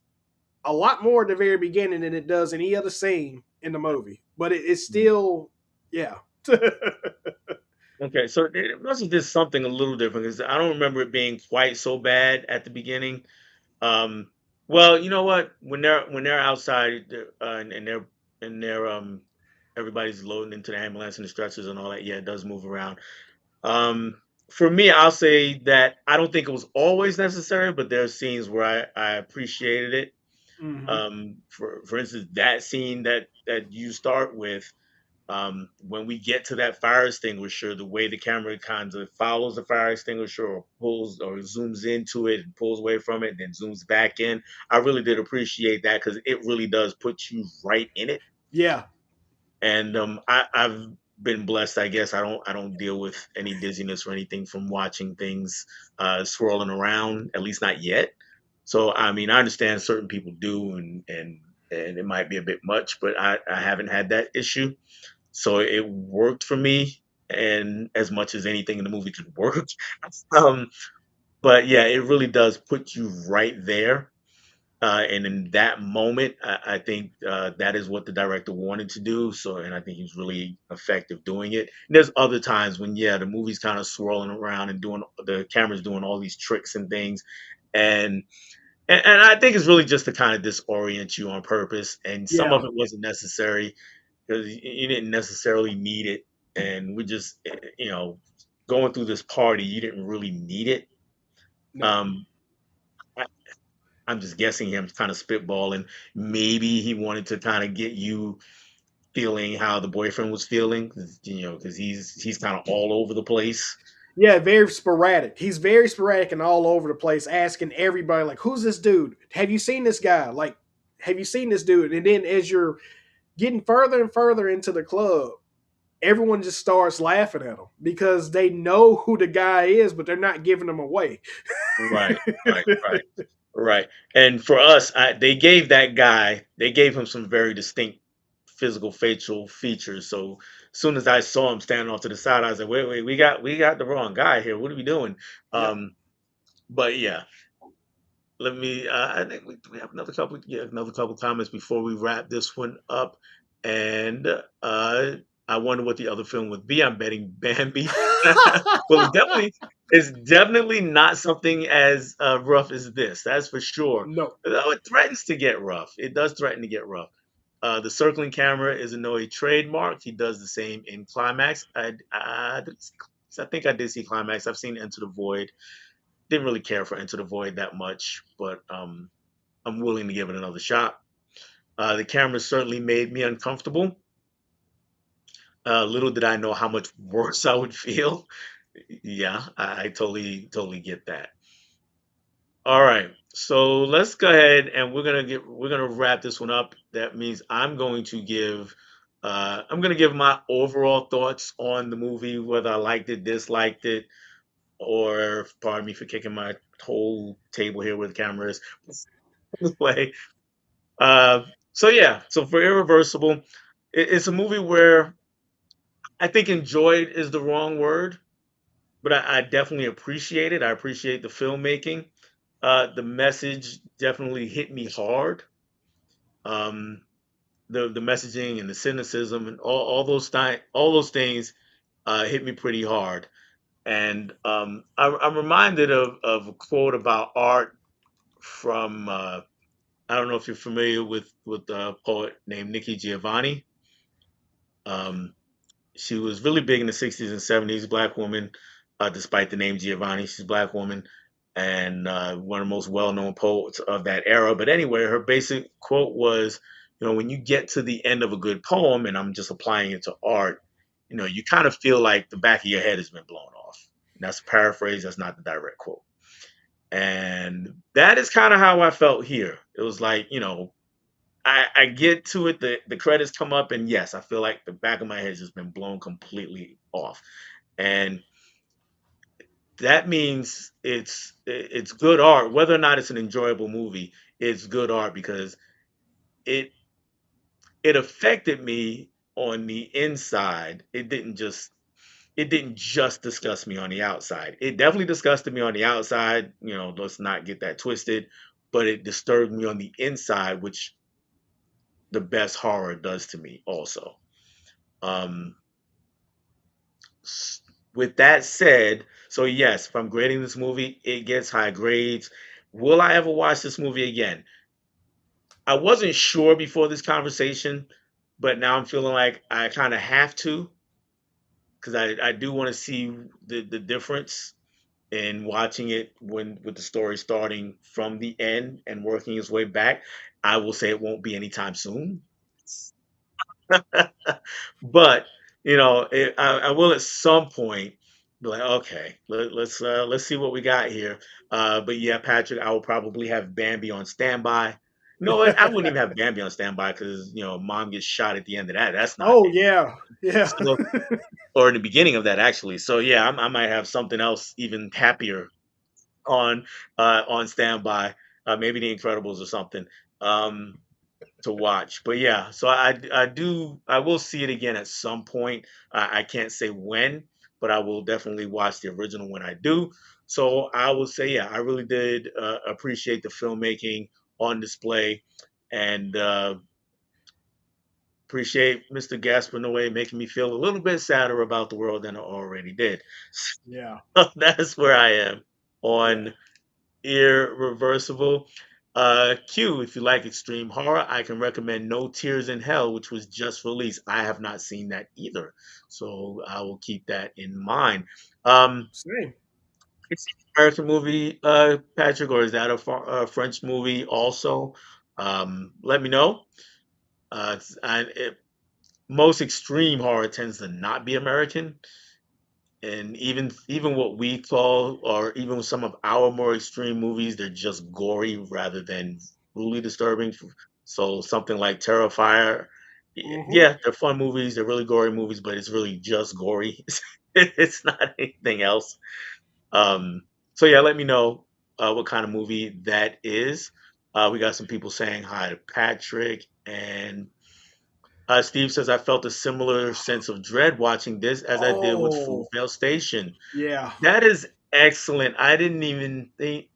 a lot more at the very beginning than it does any other scene in the movie. But it's still, yeah. Okay, so it wasn't this something a little different because I don't remember it being quite so bad at the beginning. Um, well, you know what? When they're outside and they're everybody's loading into the ambulance and the stretchers and all that. Yeah, it does move around. Um, for me, I'll say that I don't think it was always necessary, but there are scenes where I appreciated it. Hmm. For instance, that scene that you start with. When we get to that fire extinguisher, the way the camera kind of follows the fire extinguisher or pulls or zooms into it and pulls away from it and then zooms back in, I really did appreciate that because it really does put you right in it. Yeah, And I've been blessed, I guess. I don't deal with any dizziness or anything from watching things swirling around, at least not yet. So I mean, I understand certain people do, and it might be a bit much, but I haven't had that issue. So it worked for me, and as much as anything in the movie could work. um, but yeah, it really does put you right there. And in that moment, I think that is what the director wanted to do. So, and I think he was really effective doing it. And there's other times when, yeah, the movie's kind of swirling around and doing the camera's doing all these tricks and things, and and I think it's really just to kind of disorient you on purpose. And some yeah, of it wasn't necessary because you didn't necessarily need it. And we just, going through this party, you didn't really need it. no. Um, I'm just guessing him kind of spitballing. Maybe he wanted to kind of get you feeling how the boyfriend was feeling, 'cause, because he's kind of all over the place. Yeah, very sporadic. He's very sporadic and all over the place, asking everybody like, "Who's this dude? Have you seen this guy? Like, have you seen this dude?" And then as you're getting further and further into the club, everyone just starts laughing at him because they know who the guy is, but they're not giving him away. Right, right, right, right. And for us, they gave him some very distinct physical facial features. So as soon as I saw him standing off to the side, I was like, wait, we got the wrong guy here. What are we doing? Yep. But yeah, let me. I think we have another couple comments before we wrap this one up. And I wonder what the other film would be. I'm betting Bambi. Well, it's definitely not something as rough as this. That's for sure. No. Though it threatens to get rough. It does threaten to get rough. The circling camera is a Noe trademark. He does the same in Climax. I think I did see Climax. I've seen Enter the Void. Didn't really care for Enter the Void that much, but I'm willing to give it another shot. The camera certainly made me uncomfortable. Little did I know how much worse I would feel. Yeah, I totally get that. All right, so let's go ahead and we're gonna wrap this one up. That means I'm gonna give my overall thoughts on the movie, whether I liked it, disliked it, or pardon me for kicking my whole table here with cameras way. So yeah, so for Irreversible, it's a movie where I think enjoyed is the wrong word, but I definitely appreciate it. I appreciate the filmmaking. The message definitely hit me hard. Um, the messaging and the cynicism and all those things hit me pretty hard. And I'm reminded of a quote about art from I don't know if you're familiar with a poet named Nikki Giovanni. Um, She was really big in the 60s and 70s, black woman, despite the name Giovanni. She's a black woman and one of the most well known poets of that era. But anyway, her basic quote was, when you get to the end of a good poem, and I'm just applying it to art, you kind of feel like the back of your head has been blown off. And that's a paraphrase, that's not the direct quote. And that is kind of how I felt here. It was like, I get to it, the credits come up, and yes, I feel like the back of my head has just been blown completely off. And that means it's good art, whether or not it's an enjoyable movie. It's good art because it it affected me on the inside. It didn't just disgust me on the outside. It definitely disgusted me on the outside. Let's not get that twisted, but it disturbed me on the inside, which the best horror does to me also. Um, s- with that said, so yes, if I'm grading this movie, it gets high grades. Will I ever watch this movie again? I wasn't sure before this conversation, but now I'm feeling like I kind of have to because I do want to see the difference in watching it when with the story starting from the end and working its way back. I will say it won't be anytime soon. But I will at some point be like, okay, let's see what we got here. But yeah, Patrick, I will probably have Bambi on standby. You know what? I wouldn't even have Bambi on standby because mom gets shot at the end of that. That's not Oh it. yeah, yeah. So, or in the beginning of that, actually. So yeah, I might have something else even happier on standby. Maybe The Incredibles or something. Um, to watch. But yeah, so I will see it again at some point. I can't say when, but I will definitely watch the original when I do. So I will say, yeah, I really did appreciate the filmmaking on display, and appreciate Mr. Gaspar Noé making me feel a little bit sadder about the world than I already did. Yeah, So that's where I am yeah. on Irreversible. Q, if you like extreme horror, I can recommend No Tears in Hell, which was just released. I have not seen that either, so I will keep that in mind. Um, Same. it's an American movie, Patrick, or is that a French movie also? Let me know. Most extreme horror tends to not be American, and even what we call, or even some of our more extreme movies, they're just gory rather than really disturbing. So something like Terrifier, Hmm. yeah, they're fun movies, they're really gory movies, but it's really just gory. It's not anything else. um so yeah, let me know what kind of movie that is. We got some people saying hi to Patrick, and Steve says, I felt a similar sense of dread watching this as I did with Oh Fruitvale Station. yeah. That is excellent. I didn't even think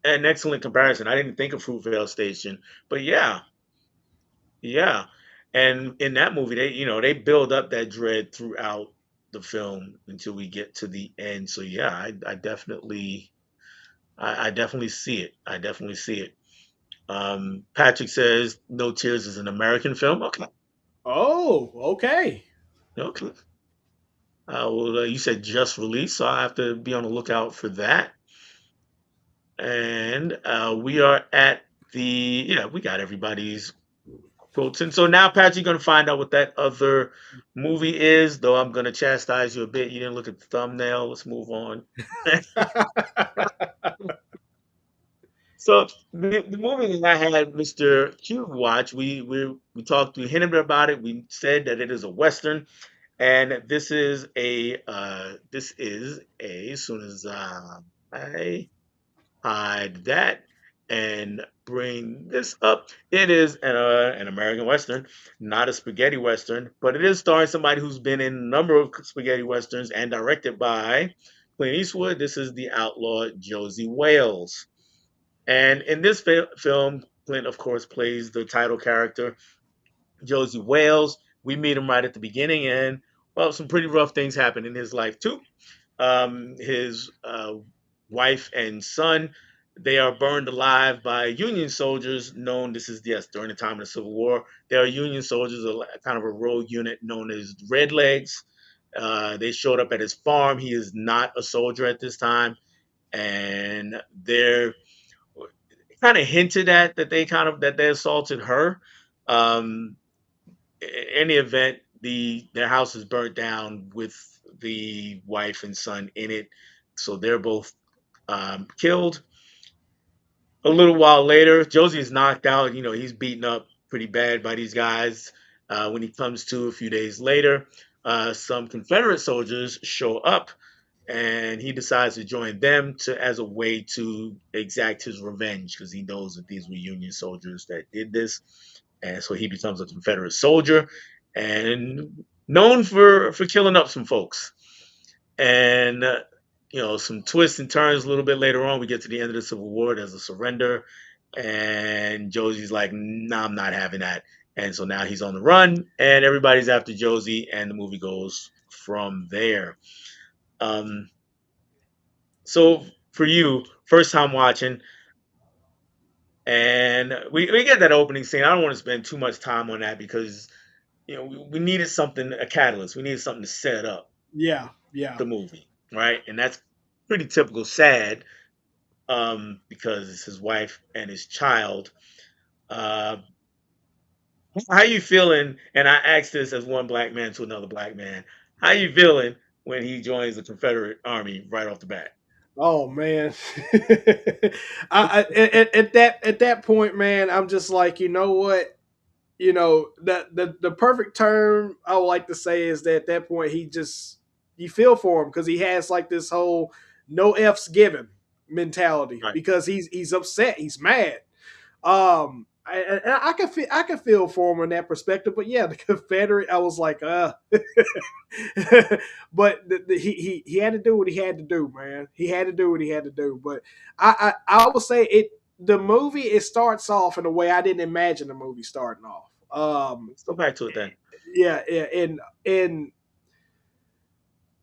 an excellent comparison. I didn't think of Fruitvale Station, but yeah, yeah. And in that movie, they build up that dread throughout the film until we get to the end. So yeah, I definitely see it. I definitely see it. Patrick says No Tears is an American film. Okay, Oh, okay. okay. Well, you said just released, so I have to be on the lookout for that. And we are at yeah, we got everybody's quotes. And so now, Pat, you're going to find out what that other movie is, though I'm going to chastise you a bit. You didn't look at the thumbnail. Let's move on. So the movie that I had Mr. Q watch, we talked, we hinted about it. We said that it is a Western. And this is a, as soon as I hide that and bring this up. It is an American Western, not a spaghetti Western, but it is starring somebody who's been in a number of spaghetti Westerns and directed by Clint Eastwood. This is the Outlaw Josey Wales. And in this film, Clint, of course, plays the title character, Josey Wales. We meet him right at the beginning, and well, some pretty rough things happen in his life too. His wife and son, they are burned alive by Union soldiers known. This is, yes, during the time of the Civil War. There are Union soldiers, kind of a rogue unit known as Redlegs. They showed up at his farm. He is not a soldier at this time, and they're kind of hinted at that they assaulted her. Um, in any event, their house is burnt down with the wife and son in it, so they're both killed. A little while later, Josie is knocked out. He's beaten up pretty bad by these guys. When he comes to a few days later, some Confederate soldiers show up, and he decides to join them as a way to exact his revenge because he knows that these were Union soldiers that did this, and so he becomes a Confederate soldier and known for killing up some folks. And some twists and turns a little bit later on. We get to the end of the Civil War. There's a surrender, and Josie's like, "Nah, I'm not having that." And so now he's on the run, and everybody's after Josie, and the movie goes from there. Um, so for you, first time watching, and we get that opening scene. I don't want to spend too much time on that because we needed something, a catalyst. We needed something to set up Yeah, yeah. the movie, right? And that's pretty typical sad, because it's his wife and his child. Uh, How you feeling? And I asked this as one black man to another black man. How you feeling when he joins the Confederate Army right off the bat? Oh man, at that point, man, I'm just like, you know what, that the perfect term I would like to say is that at that point he just, you feel for him because he has like this whole no f's given mentality Right. because he's upset, he's mad. I can feel for him in that perspective, but yeah, the Confederate, I was like, but he had to do what he had to do, man. He had to do what he had to do. But I would say it. The movie, it starts off in a way I didn't imagine the movie starting off. Let's go back to it then. Yeah, yeah, and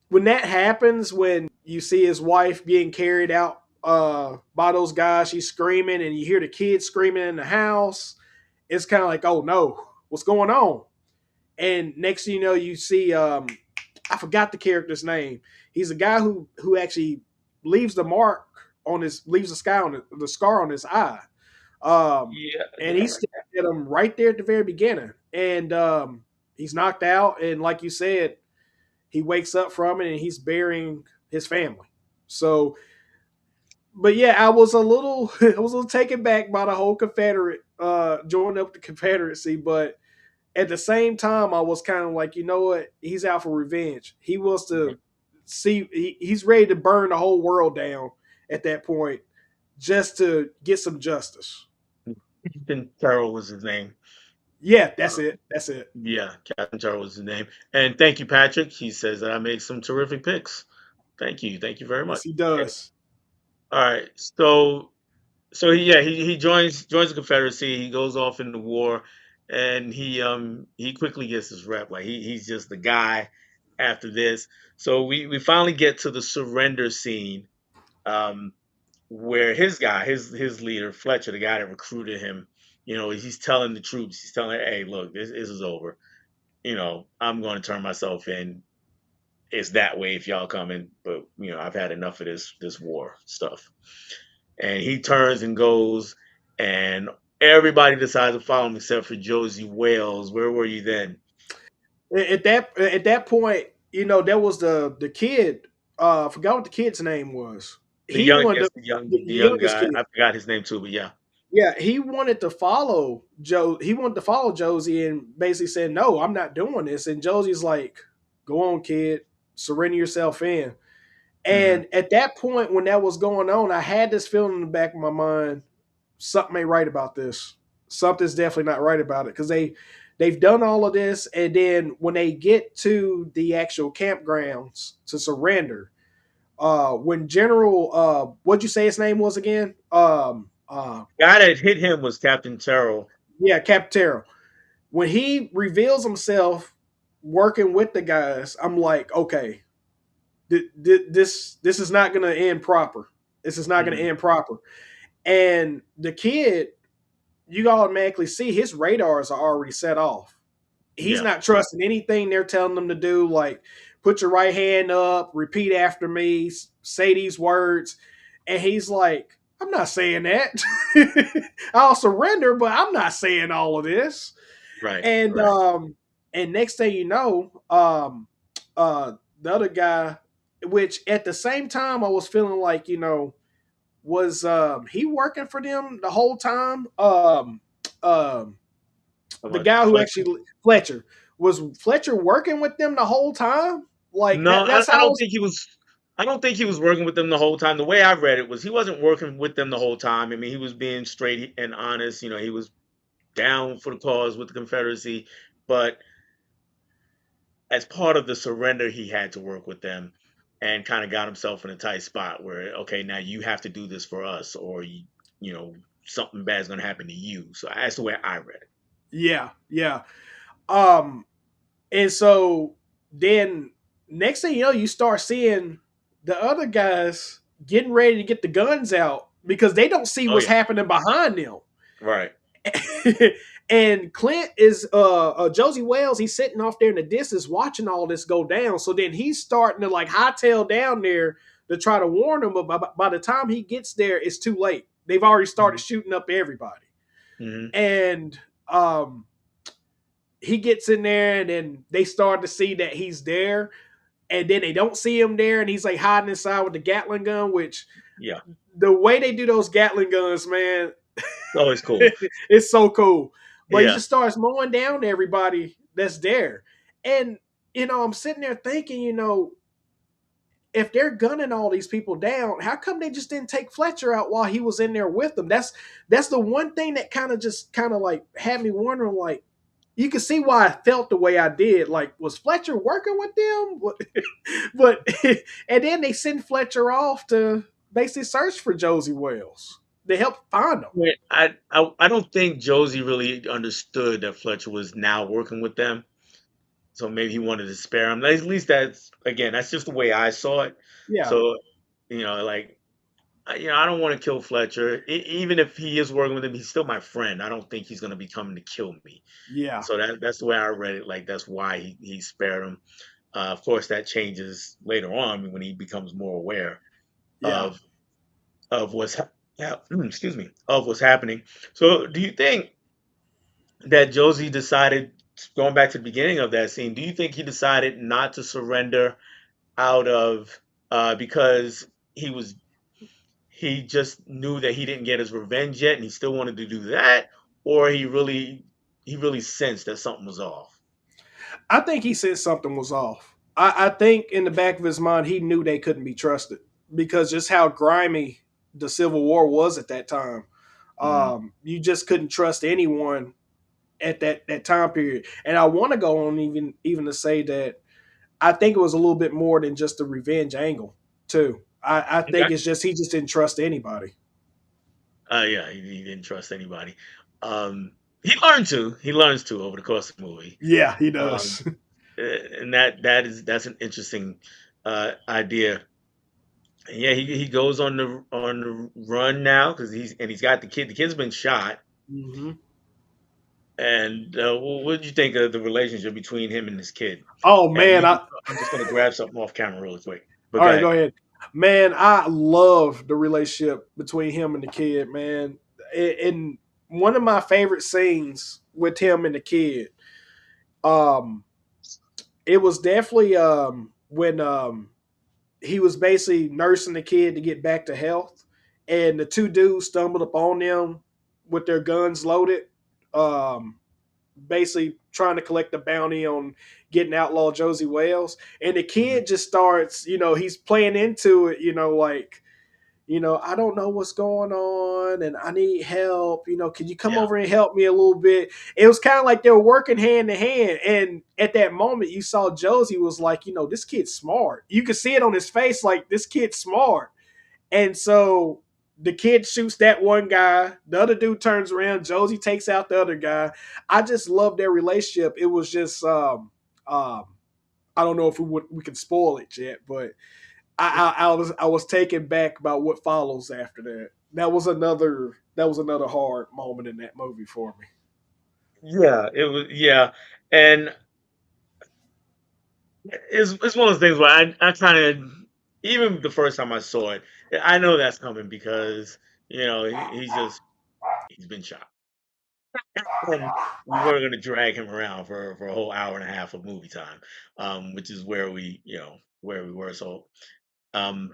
when that happens, when you see his wife being carried out by those guys, she's screaming, and you hear the kids screaming in the house. It's kind of like, oh no, what's going on? And next thing you know, you see I forgot the character's name. He's a guy who actually leaves the mark on his, leaves the sky on the scar on his eye. Yeah, And yeah, he right. stabbed at him right there at the very beginning, and he's knocked out. And like you said, he wakes up from it, and he's burying his family. So, but yeah, I was a little, I was a little taken back by the whole Confederate joining up the Confederacy, but at the same time, I was kind of like, you know what? He's out for revenge. He wants to see. He's ready to burn the whole world down at that point, just to get some justice. Captain Terrell was his name. Yeah, that's Uh, it. That's it. yeah, Captain Terrell was his name. And thank you, Patrick. He says that I made some terrific picks. Thank you very Yes, much. he Okay. does. All right. So he joins the Confederacy. He goes off into war, and he quickly gets his rep. Like he's just the guy after this. So we finally get to the surrender scene, um, where his guy, his leader Fletcher, the guy that recruited him, he's telling the troops, he's telling, hey, look, this is over. I'm going to turn myself in. It's that way if y'all coming, but I've had enough of this war stuff. And he turns and goes, and everybody decides to follow him except for Josie Wales. Where were you then? At that point, there was the kid. I forgot what the kid's name was. The He young, wanted yes, to, the the young youngest guy. kid. I forgot his name too, but yeah. Yeah, he wanted to follow Joe. He wanted to follow Josie and basically said, "No, I'm not doing this." And Josie's like, "Go on, kid, surrender yourself in." Hmm. And at that point, when that was going on, I had this feeling in the back of my mind, something ain't right about this. Something's definitely not right about it because they've done all of this, and then when they get to the actual campgrounds to surrender, when General, what'd you say his name was again? Guy that hit him was Captain Terrell. Yeah, Captero. When he reveals himself working with the guys, I'm like, okay, this is not going to end proper. This is not going to Hmm. end proper. And the kid, you automatically see his radars are already set off. He's Yeah, not trusting anything they're telling them to do. Like, put your right hand up, repeat after me, say these words. And he's like, I'm not saying that. I'll surrender, but I'm not saying all of this. right, And right. next thing you know, the other guy, which at the same time I was feeling like, was he working for them the whole time? Um How the much guy who Fletcher? actually, Fletcher, was Fletcher working with them the whole time? Like No, that's I how I don't was. think he was. I don't think he was working with them the whole time. The way I read it was he wasn't working with them the whole time. I mean, he was being straight and honest. He was down for the cause with the Confederacy, but as part of the surrender, he had to work with them and kind of got himself in a tight spot where, okay, now you have to do this for us, or you know, something bad's going to happen to you. So that's the way I read it. Yeah, yeah. Um, and so then next thing you know, you start seeing the other guys getting ready to get the guns out because they don't see Oh what's yeah, happening behind them. right. And Clint is Josie Wales. He's sitting off there in the distance watching all this go down. So then he's starting to like hightail down there to try to warn them. But by the time he gets there, it's too late. They've already started Hmm. shooting up everybody. Hmm. And um, he gets in there, and then they start to see that he's there, and then they don't see him there, and he's like hiding inside with the Gatling gun. Which Yeah. the way they do those Gatling guns, man, Always cool. it's so cool. But he Yeah. just starts mowing down everybody that's there, and I'm sitting there thinking, if they're gunning all these people down, how come they just didn't take Fletcher out while he was in there with them? That's the one thing that kind of like had me wondering. Like, you can see why I felt the way I did. Like, was Fletcher working with them? But and then they send Fletcher off to basically search for Josey Wales. They help find him. Yeah, I don't think Josie really understood that Fletcher was now working with them. So maybe he wanted to spare him. At least that's again, that's just the way I saw it. Yeah, So, like I don't want to kill Fletcher. Even if he is working with him, he's still my friend. I don't think he's going to be coming to kill me. yeah, So that's the way I read it. Like that's why he spared him. Of course, that changes later on when he becomes more aware yeah. of what's yeah, excuse me, of what's happening. So, do you think that Josie decided, going back to the beginning of that scene, do you think he decided not to surrender out of because he just knew that he didn't get his revenge yet and he still wanted to do that, or he really sensed that something was off? I think he said something was off. I think in the back of his mind he knew they couldn't be trusted because just how grimy the Civil War was at that time. Mhm. You just couldn't trust anyone at that time period. And I want to go on even to say that I think it was a little bit more than just the revenge angle too. I Okay. think it's just he just didn't trust anybody. Yeah, he didn't trust anybody. He learns to over the course of the movie. Yeah, he Um, does. and that's an interesting idea. And yeah, he goes on the run now because he's got the kid. The kid's been shot. hmm And what did you think of the relationship between him and this kid? Oh And man, I'm just gonna grab something off camera really quick. But all go right, go ahead. ahead. Man, I love the relationship between him and the kid, man. And one of my favorite scenes with him and the kid, um, it was definitely when he was basically nursing the kid to get back to health, and the two dudes stumbled upon them with their guns loaded, um, basically trying to collect the bounty on getting Outlaw Josey Wales. And the Mhm. kid just starts, he's playing into it, like, I don't know what's going on and I need help. Can you come Yeah, over and help me a little bit? It was kind of like they were working hand in hand. And at that moment, you saw Josie was like, this kid's smart. You could see it on his face, like, this kid's smart. And so the kid shoots that one guy. The other dude turns around. Josie takes out the other guy. I just love their relationship. It was just, um, I don't know if we can spoil it yet, but I was taken back by what follows after that. That was another hard moment in that movie for me. yeah, it was. Yeah, and it's one of those things where I kind of, even the first time I saw it, I know that's coming because he's been shot, and we weren't going to drag him around for a whole hour and a half of movie time, which is where we were. So, um,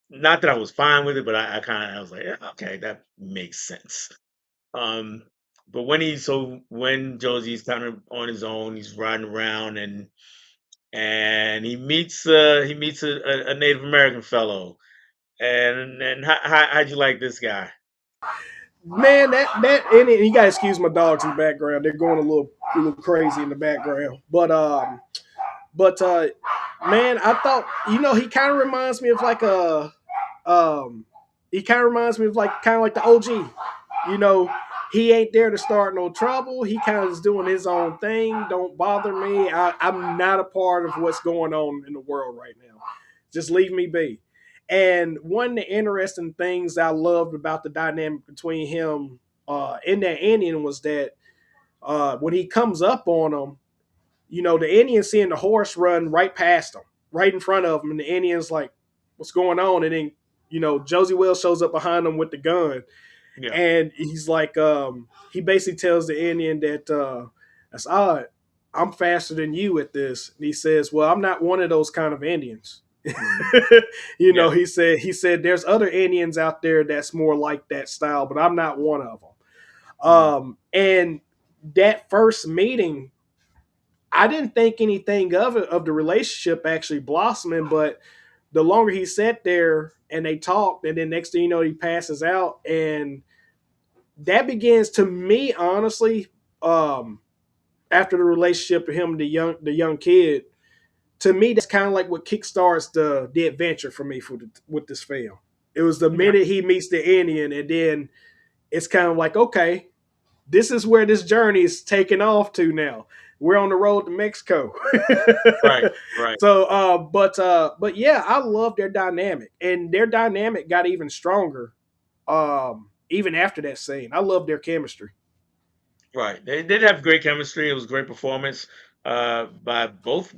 not that I was fine with it, but I was like, yeah, okay, that makes sense. Um, but when Josie's kind of on his own, he's riding around and he meets a Native American fellow. And how'd you like this guy? Man, and you gotta excuse my dogs in the background. They're going a little crazy in the background. But man, I thought he kind of reminds me of like a he kind of reminds me of like kind of like the OG. You know, he ain't there to start no trouble. He kind of is doing his own thing. Don't bother me. I'm not a part of what's going on in the world right now. Just leave me be. And one of the interesting things I loved about the dynamic between him and that Indian was that when he comes up on him, the Indian seeing the horse run right past him, right in front of him, and the Indian's like, "What's going on?" And then, Josie Wells shows up behind him with the gun, Yeah. and he's like, he basically tells the Indian that That's odd. I'm faster than you at this. And he says, well, I'm not one of those kind of Indians. Mhm. You know, Yeah. he said there's other Indians out there that's more like that style, but I'm not one of them. Mhm. And that first meeting, I didn't think anything of it, of the relationship actually blossoming, but the longer he sat there and they talked, and then next thing you know, he passes out, and that begins to me, honestly, um, after the relationship of him and the young kid, to me, that's kind of like what kickstarts the adventure for me with this film. It was the Okay. minute he meets the Indian, and then it's kind of like, okay, this is where this journey is taking off to now. We're on the road to Mexico. Right. Right. So, but yeah, I love their dynamic, and their dynamic got even stronger. Even after that scene, I love their chemistry. Right. They did have great chemistry. It was a great performance by both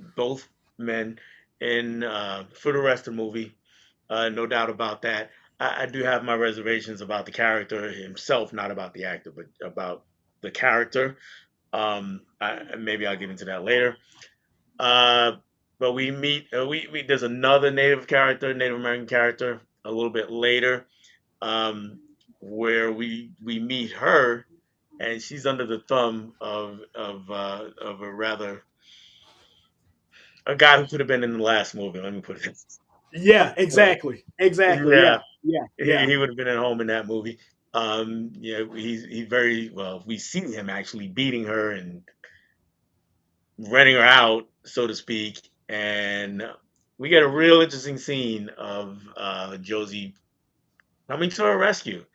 men in for the rest of the movie. No doubt about that. I do have my reservations about the character himself, not about the actor, but about the character. Maybe I'll get into that later. Uh, but we meet. We there's another Native character, Native American character, a little bit later, um, where we meet her, and she's under the thumb of a rather a guy who could have been in the last movie. Let me put it. Yeah, exactly. Yeah, Yeah, yeah, he, yeah. he would have been at home in that movie. Yeah, he's very well. We see him actually beating her and renting her out, so to speak, and we get a real interesting scene of Josie coming to her rescue.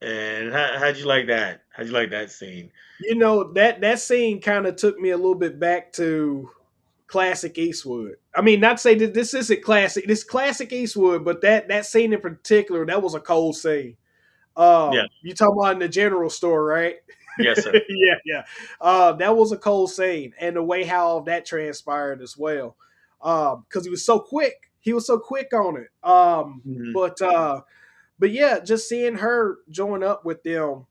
And how'd you like that? How'd you like that scene? That scene kind of took me a little bit back to classic Eastwood. I mean, not to say that this isn't classic. This classic Eastwood, but that scene in particular, that was a cold scene. Yeah, You talking about in the general store, right? yes, sir. Yeah, yeah. That was a cold scene, and the way how that transpired as well. Because he was so quick. He was so quick on it. Mhm. But yeah, just seeing her join up with them,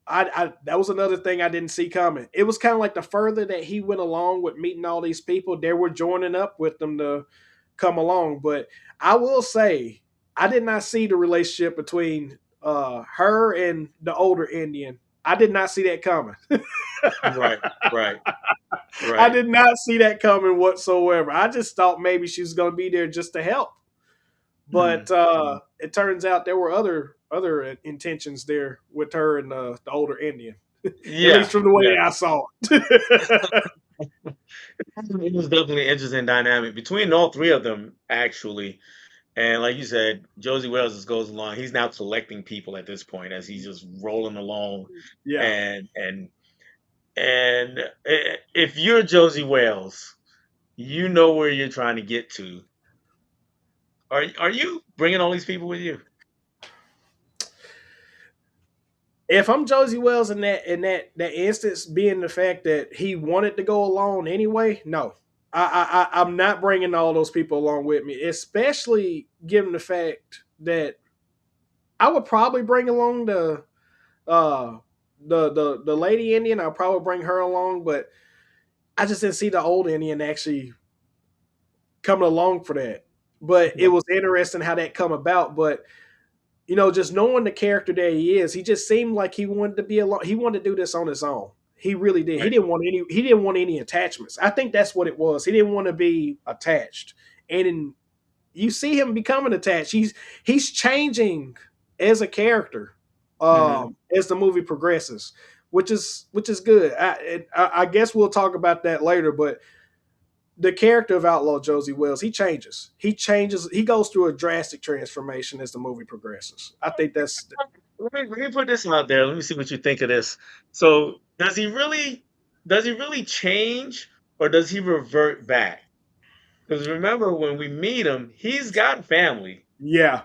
I that was another thing I didn't see coming. It was kind of like the further that he went along with meeting all these people, they were joining up with them to come along. But I will say, I did not see the relationship between her and the older Indian. I did not see that coming. Right, right, I right. did not see that coming whatsoever. I just thought maybe she was going to be there just to help. Mhm, But mhm. it turns out there were other intentions there with her and the older Indian, at least Yeah, from the way yeah. I saw it. It was definitely an interesting dynamic between all three of them, actually. And like you said, Josie Wales just goes along. He's now collecting people at this point as he's just rolling along. Yeah, And if you're Josie Wales, you know where you're trying to get to. Are you bringing all these people with you? if I'm Josie Wells in that instance, being the fact that he wanted to go along anyway, no, I'm not bringing all those people along with me, especially given the fact that I would probably bring along uh the lady Indian. I'll probably bring her along, but I just didn't see the old Indian actually coming along for that. But it Yeah, was interesting how that come about. But just knowing the character that he is, he just seemed like he wanted to be alone. He wanted to do this on his own. He really did. He right. didn't want any. He didn't want any attachments. I think that's what it was. He didn't want to be attached. And you see him becoming attached. He's changing as a character Mhm. as the movie progresses, which is good. I guess we'll talk about that later, but the character of Outlaw Josey Wales, he changes. He changes. He goes through a drastic transformation as the movie progresses. I think that's Let me put this out there. Let me see what you think of this. So, does he really change or does he revert back? Because remember when we meet him, he's got family. yeah.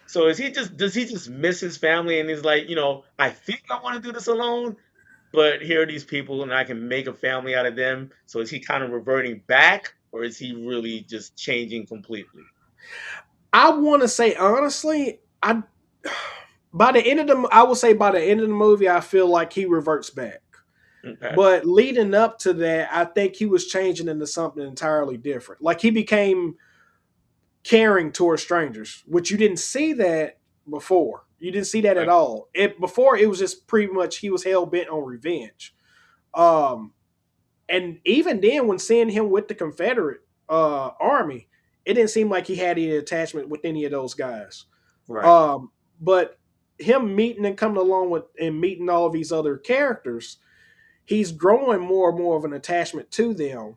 So does he just miss his family and he's like, I think I want to do this alone, but here are these people and I can make a family out of them. So is he kind of reverting back or is he really just changing completely? I want to say honestly, I will say by the end of the movie, I feel like he reverts back. Okay. But leading up to that, I think he was changing into something entirely different. Like he became caring towards strangers, which you didn't see that before. You didn't see that at Right. all. It before it was just pretty much he was hell bent on revenge. Um, and even then, when seeing him with the Confederate army, it didn't seem like he had any attachment with any of those guys. Right. Um, but him meeting and coming along with and meeting all of these other characters, he's growing more and more of an attachment to them.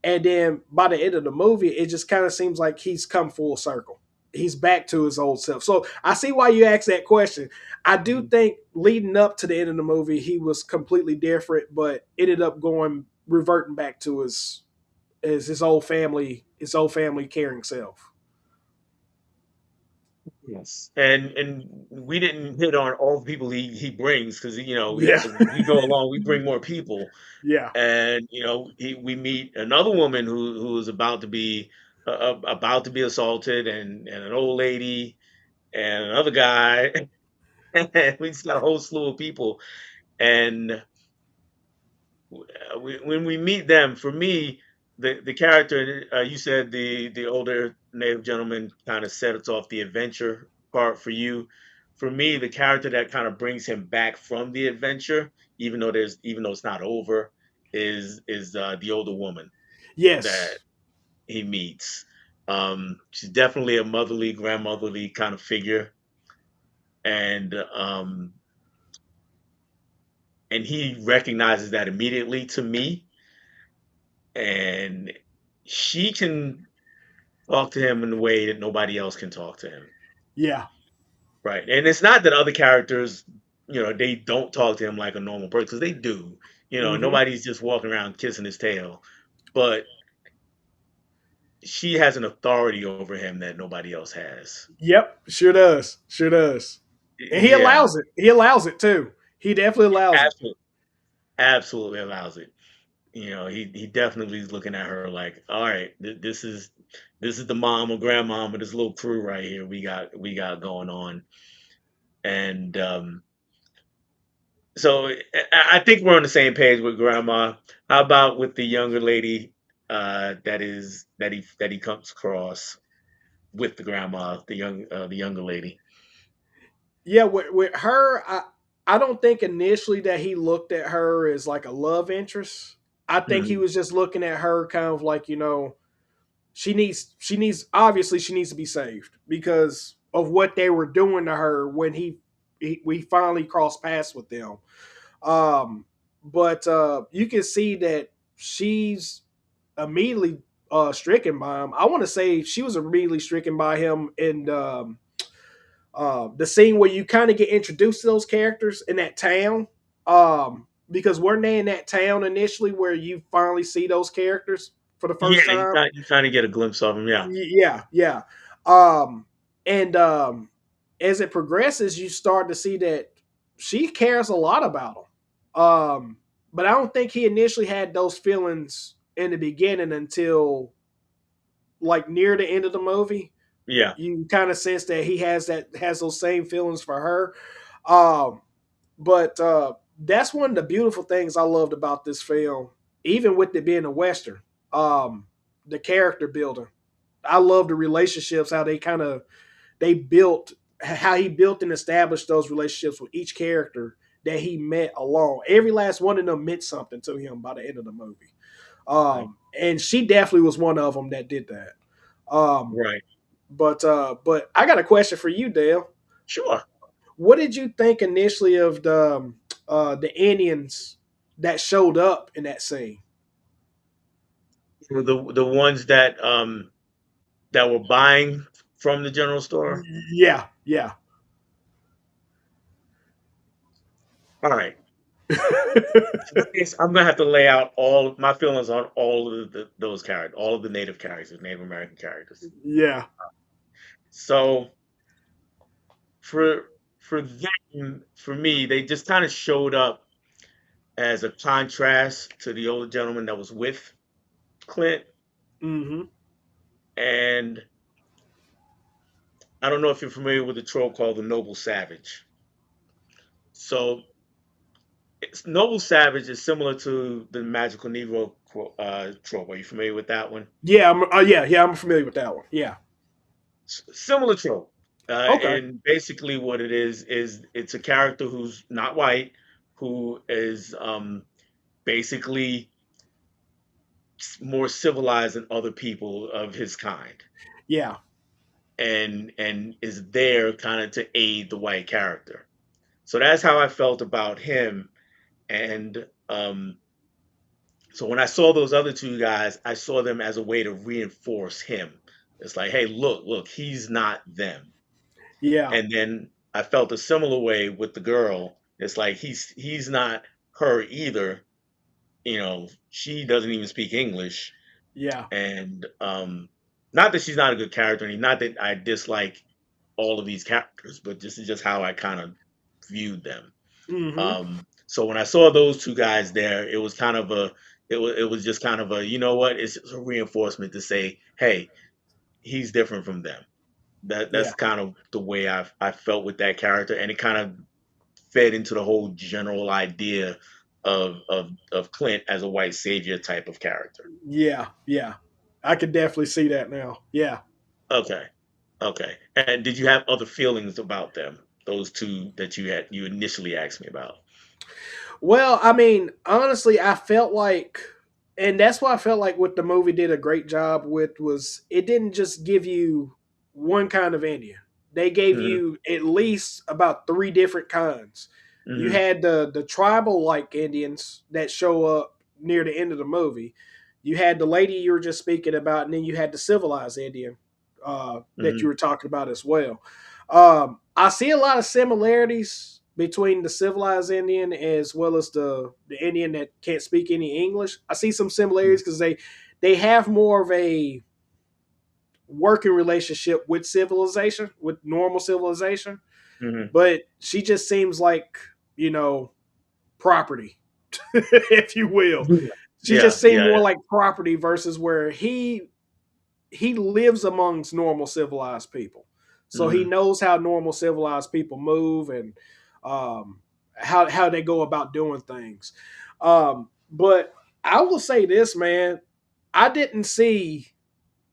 And then by the end of the movie, it just kind of seems like he's come full circle. He's back to his old self. So I see why you asked that question. I do Mhm. think leading up to the end of the movie, he was completely different, but ended up going reverting back to his old family caring self. Yes. And we didn't hit on all the people he brings because Yeah, as we go along, we bring more people. yeah, And we meet another woman who is about to be assaulted, and an old lady and another guy. And we just got a whole slew of people. And when we meet them, for me, the character you said the older native gentleman kind of sets off the adventure part for you. For me, the character that kind of brings him back from the adventure, even though it's not over, is the older woman that yes, he meets. She's definitely a motherly, grandmotherly kind of figure, and he recognizes that immediately to me, and she can talk to him in a way that nobody else can talk to him. yeah, Right. And it's not that other characters, they don't talk to him like a normal person, because they do. hmm, Nobody's just walking around kissing his tail. But she has an authority over him that nobody else has. yep, sure does, sure does, and he Yeah, allows it. He allows it too. He definitely allows it. absolutely, absolutely allows it. He definitely is looking at her like, all right, this is the mom or grandmom of this little crew right here. We got going on, and so I think we're on the same page with grandma. How about with the younger lady that he comes across with the grandma, the younger lady? Yeah, with her, I don't think initially that he looked at her as like a love interest. I think he Mhm. was just looking at her kind of like, she needs obviously she needs to be saved because of what they were doing to her when we finally crossed paths with them. Um, but you can see that she's immediately stricken by him. I want to say she was immediately stricken by him in the scene where you kind of get introduced to those characters in that town. Because weren't they in that town initially where you finally see those characters for the Yeah, first time? you kind of get a glimpse of him. Yeah, Yeah, yeah. And as it progresses, you start to see that she cares a lot about him. But I don't think he initially had those feelings in the beginning until like near the end of the movie. yeah, You kind of sense that he has those same feelings for her. Um, but that's one of the beautiful things I loved about this film, even with it being a western. Um, the character building. I love the relationships, how they built, how he built and established those relationships with each character that he met along. Every last one of them meant something to him by the end of the movie. right, And she definitely was one of them that did that. Um, right. but I got a question for you, Dale. Sure. What did you think initially of the Indians that showed up in that scene? The ones that were buying from the general store. Yeah, yeah. All right. In this case, I'm gonna have to lay out all of my feelings on all of those characters, all of the native characters, Native American characters. Yeah. So for for me, they just kind of showed up as a contrast to the older gentleman that was with Clint. Mm-hmm. And I don't know if you're familiar with the trope called the noble savage. So Noble Savage is similar to the Magical Negro trope. Are you familiar with that one? Yeah, yeah. I'm familiar with that one. Yeah. Similar trope. Okay. And basically, what it is it's a character who's not white, who is basically more civilized than other people of his kind, Yeah. and is there kind of to aid the white character. So that's how I felt about him. And so when I saw those other two guys, I saw them as a way to reinforce him. It's like, hey, look, he's not them. Yeah. And then I felt a similar way with the girl. It's like he's not her either. She doesn't even speak English, Yeah. and not that she's not a good character, and not that I dislike all of these characters, but this is just how I kind of viewed them. Hmm. So when I saw those two guys there, it was kind of it was just kind of a, you know what, it's just a reinforcement to say, hey, he's different from them. That's Yeah. kind of the way I felt with that character, and it kind of fed into the whole general idea of Clint as a white savior type of character. Yeah. Yeah. I could definitely see that now. Yeah. Okay, okay. And did you have other feelings about them? Those two that you initially asked me about. Well, I mean, honestly, I felt like, and that's what I felt like what the movie did a great job with was it didn't just give you one kind of Indian. They gave Hmm. you at least about three different kinds. You Hmm. had the tribal like Indians that show up near the end of the movie. You had the lady you were just speaking about, and then you had the civilized Indian that you Hmm. were talking about as well. I see a lot of similarities between the civilized Indian as well as the Indian that can't speak any English. I see some similarities because they have more of a working relationship with civilization, with normal civilization. Hmm. But she just seems like you know property, if you will. Yeah, She yeah, just seemed yeah. more like property versus where he lives amongst normal civilized people, so he Hmm. knows how normal civilized people move and um, how they go about doing things. But I will say this, man, I didn't see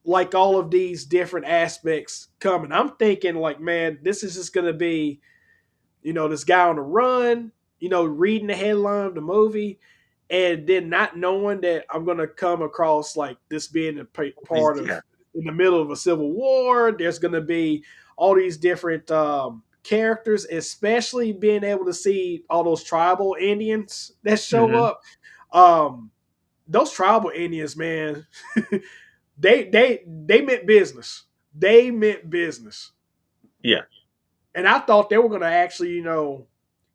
like all of these different aspects coming. I'm thinking like, man, this is just gonna be this guy on the run, reading the headline of the movie, and then not knowing that I'm going to come across like this being a part of Yeah. in the middle of a civil war. There's going to be all these different characters, especially being able to see all those tribal Indians that show Hmm. up. Um, those tribal Indians, man, they meant business. They meant business, Yeah. and I thought they were going to actually,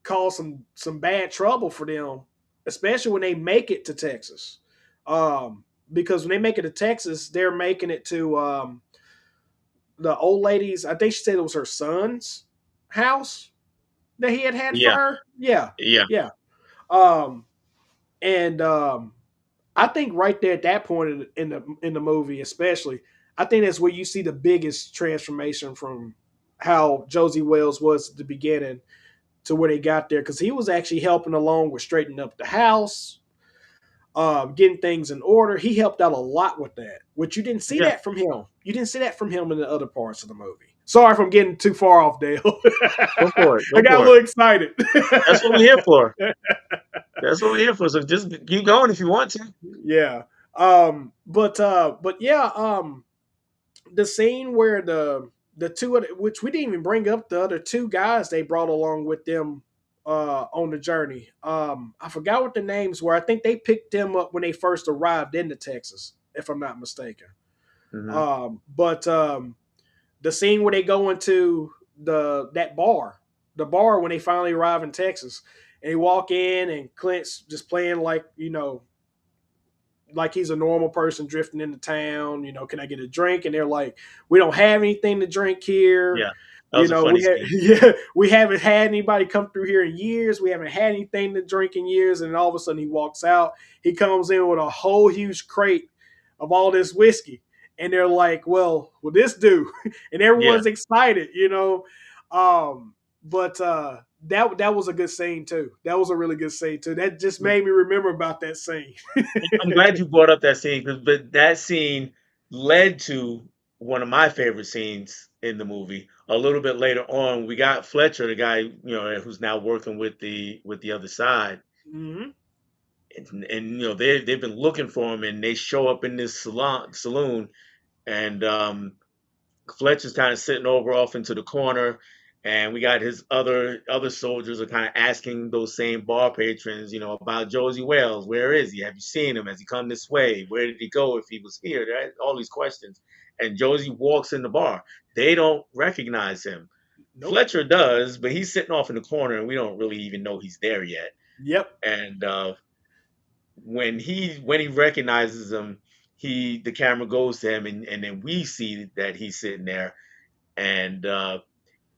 cause some bad trouble for them, especially when they make it to Texas. Because when they make it to Texas, they're making it to the old lady's. I think she said it was her son's house that he had for Yeah. her. Yeah, Yeah. yeah. Um, and I think right there at that point in the movie, especially, I think that's where you see the biggest transformation from how Josie Wales was at the beginning to where they got there because he was actually helping along with straightening up the house, getting things in order. He helped out a lot with that, which you didn't see Yeah. that from him. You didn't see that from him in the other parts of the movie. Sorry if I'm getting too far off, Dale. Go for it. I Go got a for it. little excited. That's what we're here for. That's what we're here for. So just keep going if you want to. Yeah. But yeah, the scene where the two which we didn't even bring up the other two guys they brought along with them on the journey. I forgot what the names were. I think they picked them up when they first arrived into Texas, if I'm not mistaken. Hmm. But the scene where they go into that bar, the bar when they finally arrive in Texas, and they walk in and Clint's just playing like he's a normal person drifting into town. Can I get a drink? And they're like, we don't have anything to drink here. Yeah. That was a funny scene. Yeah, we haven't had anybody come through here in years. We haven't had anything to drink in years. And all of a sudden he walks out. He comes in with a whole huge crate of all this whiskey. And they're like, well, will this do? And Yeah. everyone's excited. But that was a good scene too. That was a really good scene too. That just But made me remember about that scene. I'm glad you brought up that scene, but that scene led to one of my favorite scenes in the movie. A little bit later on, we got Fletcher, the guy who's now working with the other side, Hmm. and they've been looking for him, and they show up in this saloon, and Fletcher's kind of sitting over off into the corner, and we got his other soldiers are kind of asking those same bar patrons, about Josey Wales. Where is he? Have you seen him? Has he come this way? Where did he go if he was here? Right? All these questions. And Josie walks in the bar. They don't recognize him. Nope. Fletcher does, but he's sitting off in the corner, and we don't really even know he's there yet. Yep. And when he recognizes him, the camera goes to him, and then we see that he's sitting there, and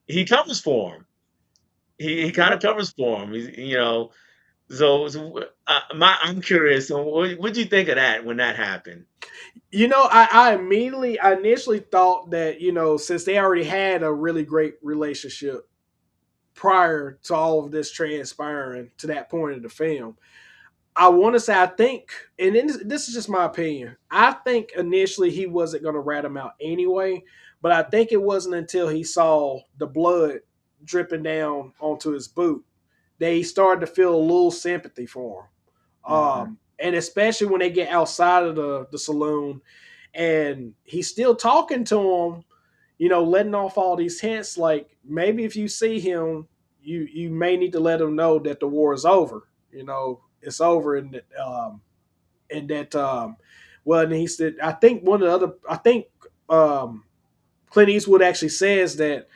he covers for him. He kind of Yep. covers for him. I'm curious. So what do you think of that when that happened? I initially thought that, since they already had a really great relationship prior to all of this transpiring to that point in the film, I want to say, I think, and this is just my opinion. I think initially he wasn't going to rat him out anyway, but I think it wasn't until he saw the blood dripping down onto his boot that he started to feel a little sympathy for him. Hmm. And especially when they get outside of the saloon and he's still talking to him, letting off all these hints. Like, maybe if you see him, you may need to let him know that the war is over. It's over, and that well, and he said, I think one of the other, I think um, Clint Eastwood actually says that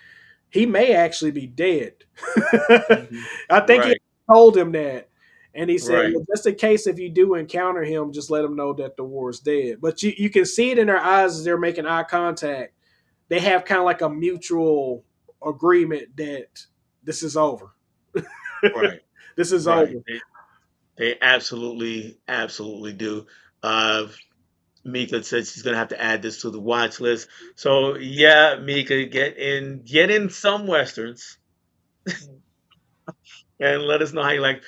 he may actually be dead. Hmm. I think he Right, told him that. And he said, right, well, just in case if you do encounter him, just let him know that the war is dead. But you can see it in their eyes as they're making eye contact. They have kind of like a mutual agreement that this is over. right, This is right. over. They absolutely, absolutely do. Uh, Mika said she's gonna have to add this to the watch list. So yeah, Mika, get in some westerns and let us know how you like.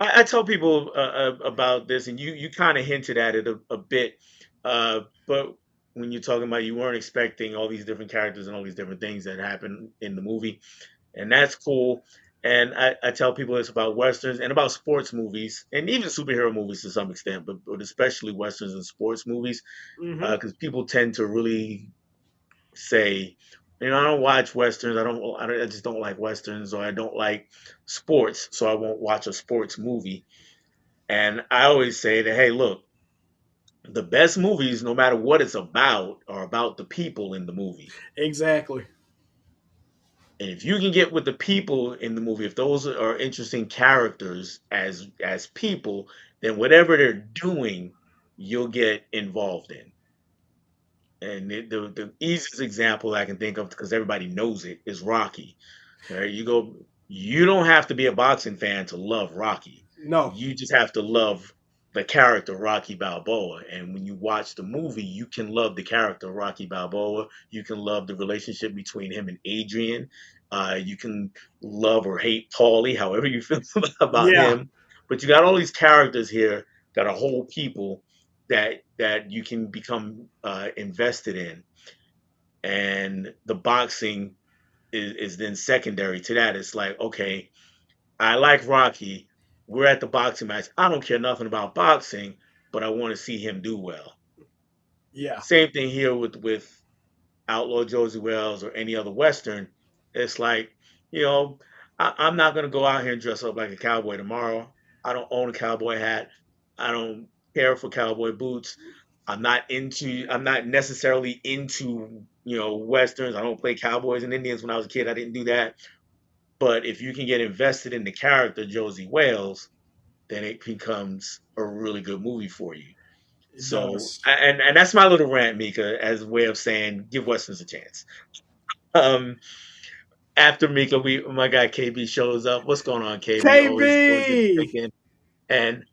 I tell people about this, and you kind of hinted at it a bit, but when you're talking about you weren't expecting all these different characters and all these different things that happen in the movie, and that's cool. And I tell people this about westerns and about sports movies and even superhero movies to some extent, but especially westerns and sports movies, Hmm. because people tend to really say, I don't watch westerns. I just don't like westerns, or I don't like sports, so I won't watch a sports movie. And I always say that, hey, look, the best movies, no matter what it's about, are about the people in the movie. Exactly. And if you can get with the people in the movie, if those are interesting characters as people, then whatever they're doing, you'll get involved in. And the easiest example I can think of, because everybody knows it, is Rocky. Right? You don't have to be a boxing fan to love Rocky. No. You just have to love the character Rocky Balboa. And when you watch the movie, you can love the character Rocky Balboa. You can love the relationship between him and Adrian. You can love or hate Paulie, however you feel about Yeah. him. But you got all these characters here that are whole people that you can become invested in. And the boxing is then secondary to that. It's like, okay, I like Rocky. We're at the boxing match. I don't care nothing about boxing, but I want to see him do well. Yeah. Same thing here with Outlaw Josey Wales or any other Western. It's like, you know, I'm not gonna go out here and dress up like a cowboy tomorrow. I don't own a cowboy hat. I don't care for cowboy boots. I'm not necessarily into, Westerns. I don't play cowboys and Indians when I was a kid. I didn't do that. But if you can get invested in the character Josie Wales, then it becomes a really good movie for you. It So, does. and that's my little rant, Mika, as a way of saying give westerns a chance. Um, After Mika, my guy KB shows up. What's going on, KB? Always good to check KB. in. And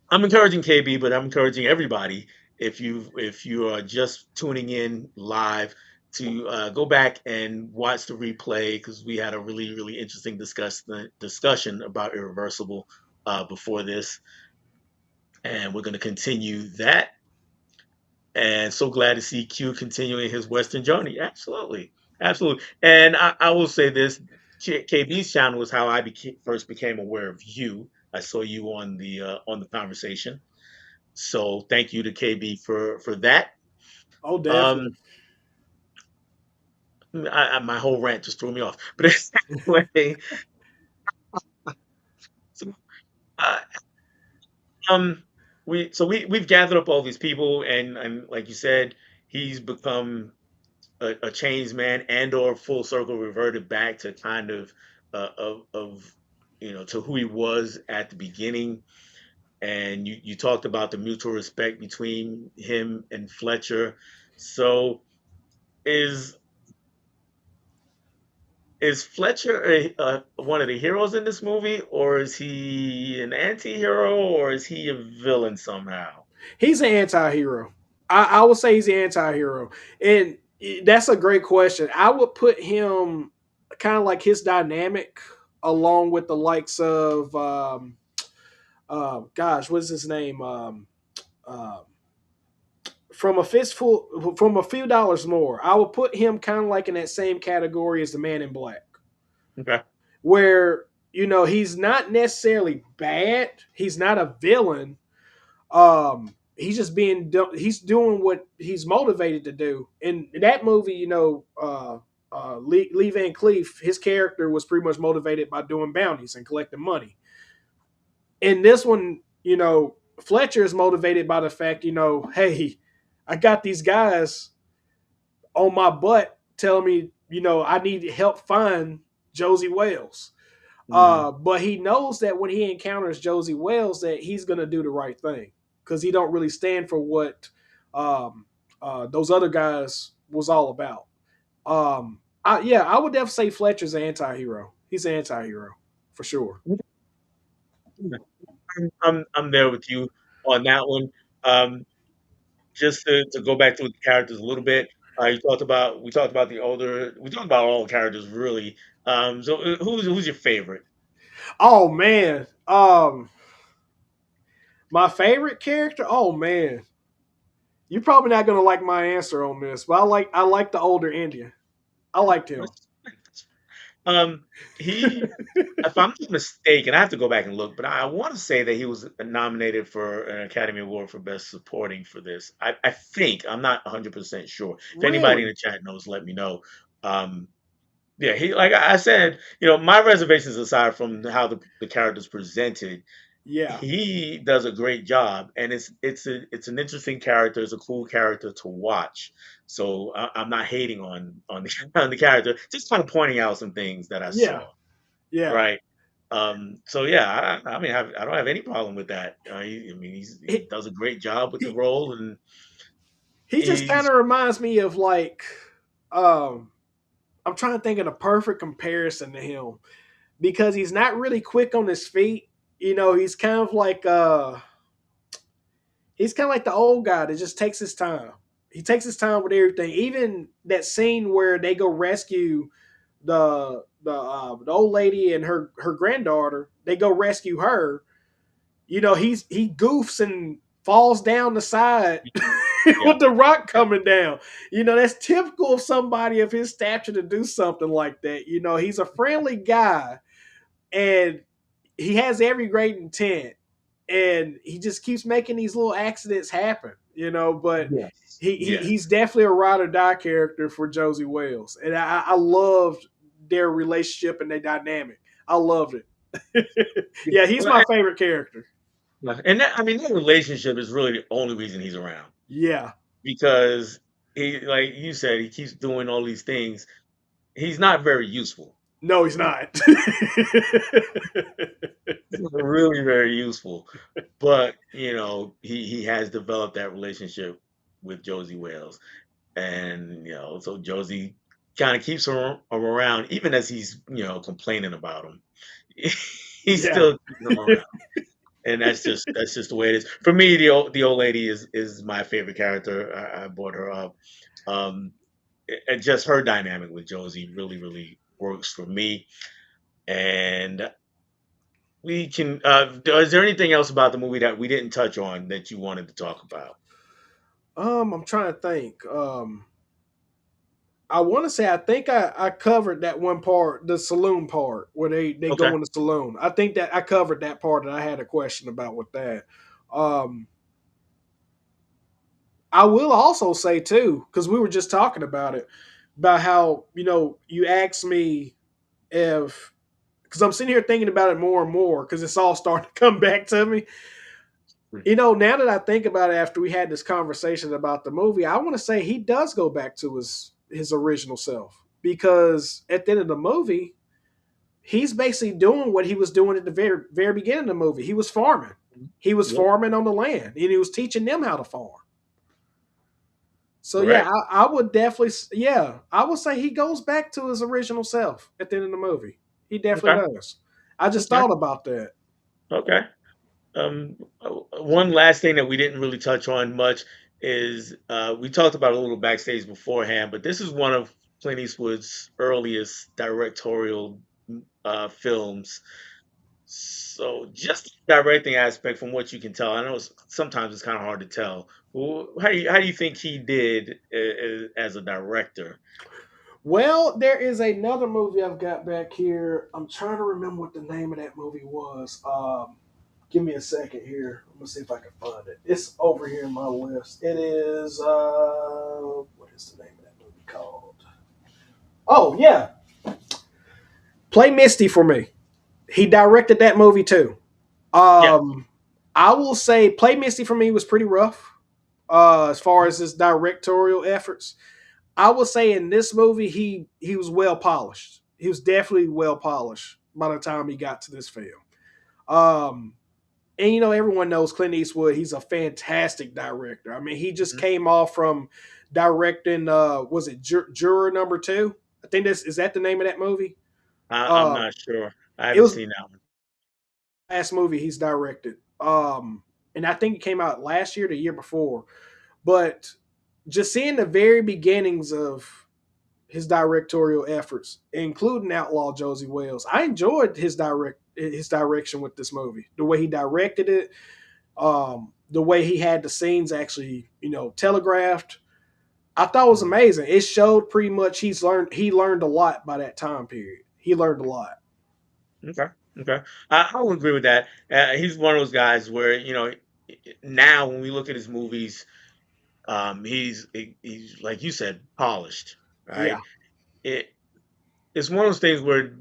I'm encouraging KB, but I'm encouraging everybody. If you are just tuning in live, go back and watch the replay because we had a really interesting discussion about Irreversible before this, and we're going to continue that. And so glad to see Q continuing his Western journey. Absolutely, absolutely. And I will say this: KB's channel is how I first became aware of you. I saw you on the conversation, so thank you to KB for that. Oh, Um, definitely. my whole rant just threw me off. But anyway, so, uh, um, we've gathered up all these people, and like you said, he's become a changed man and or full circle reverted back to kind of of to who he was at the beginning. And you talked about the mutual respect between him and Fletcher. So is is Fletcher one of the heroes in this movie, or is he an anti-hero, or is he a villain somehow? He's an anti-hero. I would say he's an anti-hero. And that's a great question. I would put him kind of like his dynamic along with the likes of gosh, what's his name? Uh, from a fistful from a few dollars more. I would put him kind of like in that same category as the Man in Black, Okay. where he's not necessarily bad. He's not a villain. He's just he's doing what he's motivated to do. In that movie, Lee Van Cleef, his character was pretty much motivated by doing bounties and collecting money. In this one, Fletcher is motivated by the fact, hey, I got these guys on my butt telling me, I need to help find Josey Wales. Hmm. But he knows that when he encounters Josey Wales, that he's gonna do the right thing because he don't really stand for what um, those other guys was all about. Yeah, I would definitely say Fletcher's an anti-hero. He's an anti-hero for sure. I'm there with you on that one. Um, just to go back to the characters a little bit, we talked about we talked about all the characters really. So who's your favorite? Oh man, my favorite character. Oh man, you're probably not gonna like my answer on this, but I like the older Indian. I liked him. Um, he, if I'm not mistaken, I have to go back and look, but I want to say that he was nominated for an Academy Award for Best Supporting for this. I think I'm not 100% sure. If anybody in Really? the chat knows, let me know. Um, yeah, he like I said, my reservations aside from how the character's presented, Yeah, he does a great job, and it's an interesting character. It's a cool character to watch. So I'm not hating on the on the character, just kind of pointing out some things that I yeah, saw. yeah. Right. So yeah, I mean, I don't have any problem with that. I mean, he He does a great job with the he, role, and he just kind he's of reminds me of like, um, I'm trying to think of the perfect comparison to him because he's not really quick on his feet. He's kind of like the old guy that just takes his time. He takes his time with everything. Even that scene where they go rescue the old lady and her granddaughter, they go rescue her. He goofs and falls down the side yeah, with the rock yeah, coming down. That's typical of somebody of his stature to do something like that. He's a friendly guy and he has every great intent, and he just keeps making these little accidents happen. But yes, he's yes. definitely a ride or die character for Josey Wales, and I loved their relationship and their dynamic. I loved it. Yeah. Yeah, he's Well, my favorite character. and that, I mean, that relationship is really the only reason he's around Yeah, because like you said, he keeps doing all these things. He's not very useful. no, he's not. He's not really very useful, but he has developed that relationship with Josie Wales, and so Josie kind of keeps him around, even as he's complaining about him. He's Yeah, still keeping him around, and that's just the way it is. For me, the old lady is my favorite character. I brought her up. Um, and just her dynamic with Josie really, really works for me. And we can. Is there anything else about the movie that we didn't touch on that you wanted to talk about? I'm trying to think. I want to say I think I covered that one part, the saloon part where they go Okay. in the saloon. I think that I covered that part that I had a question about with that. Um, I will also say too, because we were just talking about how you asked me if because I'm sitting here thinking about it more and more because it's all starting to come back to me. Now that I think about it after we had this conversation about the movie, I want to say he does go back to his original self because at the end of the movie, he's basically doing what he was doing at the very beginning of the movie. He was farming. He was Yep. farming on the land and he was teaching them how to farm. So yeah, Correct. I would definitely I would say he goes back to his original self at the end of the movie. He Okay. definitely does. I just Okay. thought about that. Okay. One last thing that we didn't really touch on much is we talked about a little backstage beforehand, but this is one of Clint Eastwood's earliest directorial films. So just the directing aspect, from what you can tell, I know sometimes it's kind of hard to tell. Well, how do you think he did as a director? Well, there is another movie I've got back here. I'm trying to remember what the name of that movie was. Give me a second here. I'm gonna see if I can find it. It's over here in my list. It is what is the name of that movie called? Oh yeah, Play Misty for Me. He directed that movie too. Yeah. Um, I will say Play Misty for Me was pretty rough as far as his directorial efforts. I will say in this movie he was well polished. He was definitely well polished by the time he got to this film. Um, and everyone knows Clint Eastwood. He's a fantastic director. I mean, he just Mhm. came off from directing. Was it Juror Number Two? I think this is that the name of that movie. I'm Uh, not sure. I it haven't was seen that one. the last movie he's directed. And I think it came out last year, the year before. But just seeing the very beginnings of his directorial efforts, including Outlaw Josey Wales. I enjoyed his direction with this movie. The way he directed it, the way he had the scenes actually, telegraphed. I thought it was Mhm. amazing. It showed pretty much he learned a lot by that time period. He learned a lot. Okay. Okay. I will agree with that. He's one of those guys where now when we look at his movies, he's like you said, polished, Yeah, right? It it's one of those things where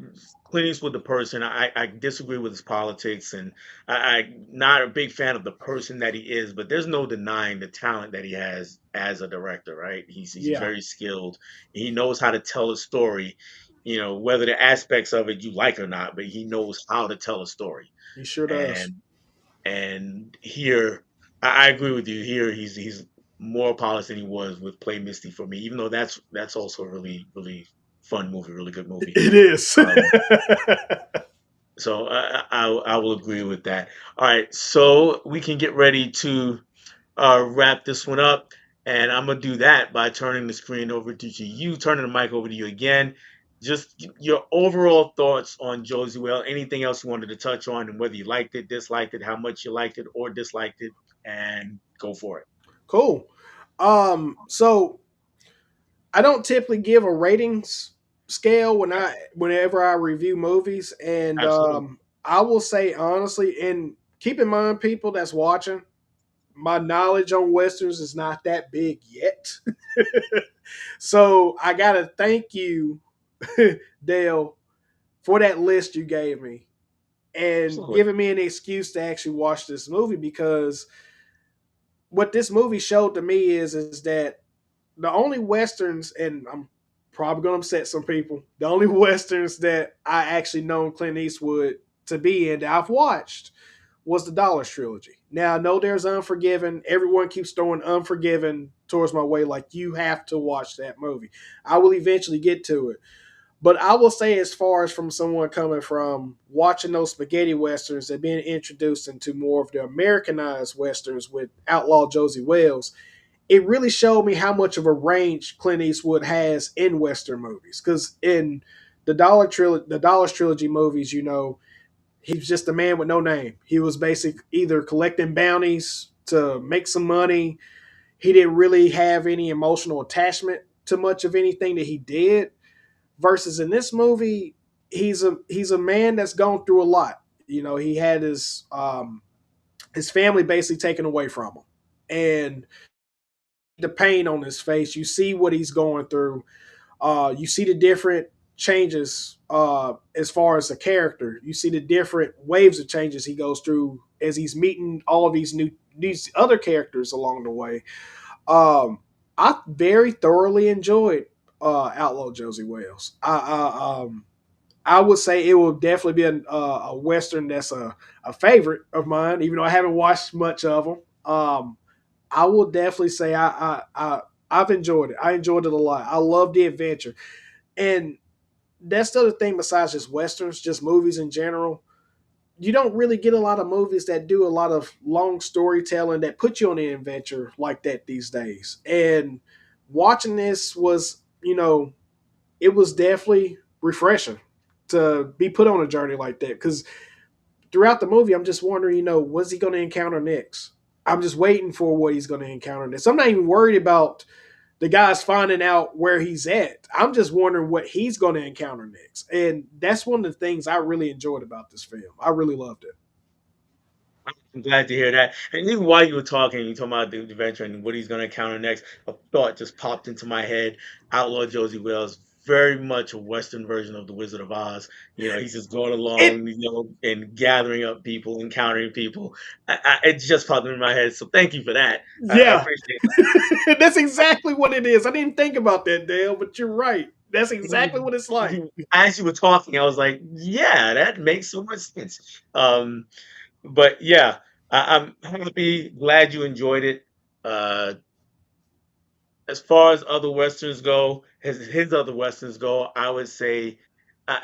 Clint Eastwood, the person, I disagree with his politics, and I'm not a big fan of the person that he is. But there's no denying the talent that he has as a director, right? He's yeah, very skilled. He knows how to tell a story. Whether the aspects of it you like or not, but he knows how to tell a story. he sure does. And and here, I agree with you. Here, he's more polished than he was with Play Misty for me. Even though that's also a really really fun movie, really good movie. It is. Um, so I will agree with that. All right, so we can get ready to wrap this one up, and I'm gonna do that by turning the screen over to you, turning the mic over to you again. Just your overall thoughts on Josie Well. Anything else you wanted to touch on, and whether you liked it, disliked it, how much you liked it or disliked it, and go for it. Cool. So I don't typically give a ratings scale Okay, whenever I review movies, and absolutely. I will say honestly, and keep in mind, people that's watching, my knowledge on westerns is not that big yet. So I gotta thank you, Dale, for that list you gave me and Absolutely. giving me an excuse to actually watch this movie because what this movie showed to me is that the only westerns, and I'm probably gonna upset some people, the only westerns that I actually known Clint Eastwood to be in that I've watched was the Dollars trilogy. Now I know there's Unforgiven. Everyone keeps throwing Unforgiven towards my way, like you have to watch that movie. I will eventually get to it. But I will say, as far as from someone coming from watching those spaghetti westerns and being introduced into more of the Americanized westerns with Outlaw Josey Wales, it really showed me how much of a range Clint Eastwood has in Western movies. Because in the Dollars trilogy movies, you know, he's just a man with no name. He was basically either collecting bounties to make some money. He didn't really have any emotional attachment to much of anything that he did. Versus in this movie, he's a man that's gone through a lot. You know, he had his family basically taken away from him, and the pain on his face. You see what he's going through. You see the different changes as far as the character. You see the different waves of changes he goes through as he's meeting all of these other characters along the way. Um, I very thoroughly enjoyed Outlaw Josey Wales. I would say it will definitely be a western that's a favorite of mine, even though I haven't watched much of them. I will definitely say I've enjoyed it. I enjoyed it a lot. I love the adventure, and that's the other thing besides just westerns, just movies in general. You don't really get a lot of movies that do a lot of long storytelling that put you on an adventure like that these days. And watching this was, you know, it was definitely refreshing to be put on a journey like that. Because throughout the movie, I'm just wondering, you know, what's he going to encounter next? I'm just waiting for what he's going to encounter next. I'm not even worried about the guy's finding out where he's at. I'm just wondering what he's going to encounter next. And that's one of the things I really enjoyed about this film. I really loved it. I'm glad to hear that. And even while you were talking, you talking about the adventure and what he's going to encounter next, a thought just popped into my head. Outlaw Josey Wales, very much a Western version of the Wizard of Oz. You know, he's just going It, along, you know, and gathering up people, encountering people. It just popped in my head. So thank you for that. I yeah, appreciate that's exactly what it is. I didn't think about that, Dale, but you're right. That's exactly you, what it's like. as you were talking, I was like, yeah, that makes so much sense. But yeah, I'm happy, glad you enjoyed it. Uh, as far as other westerns go, his other westerns go, I would say, uh,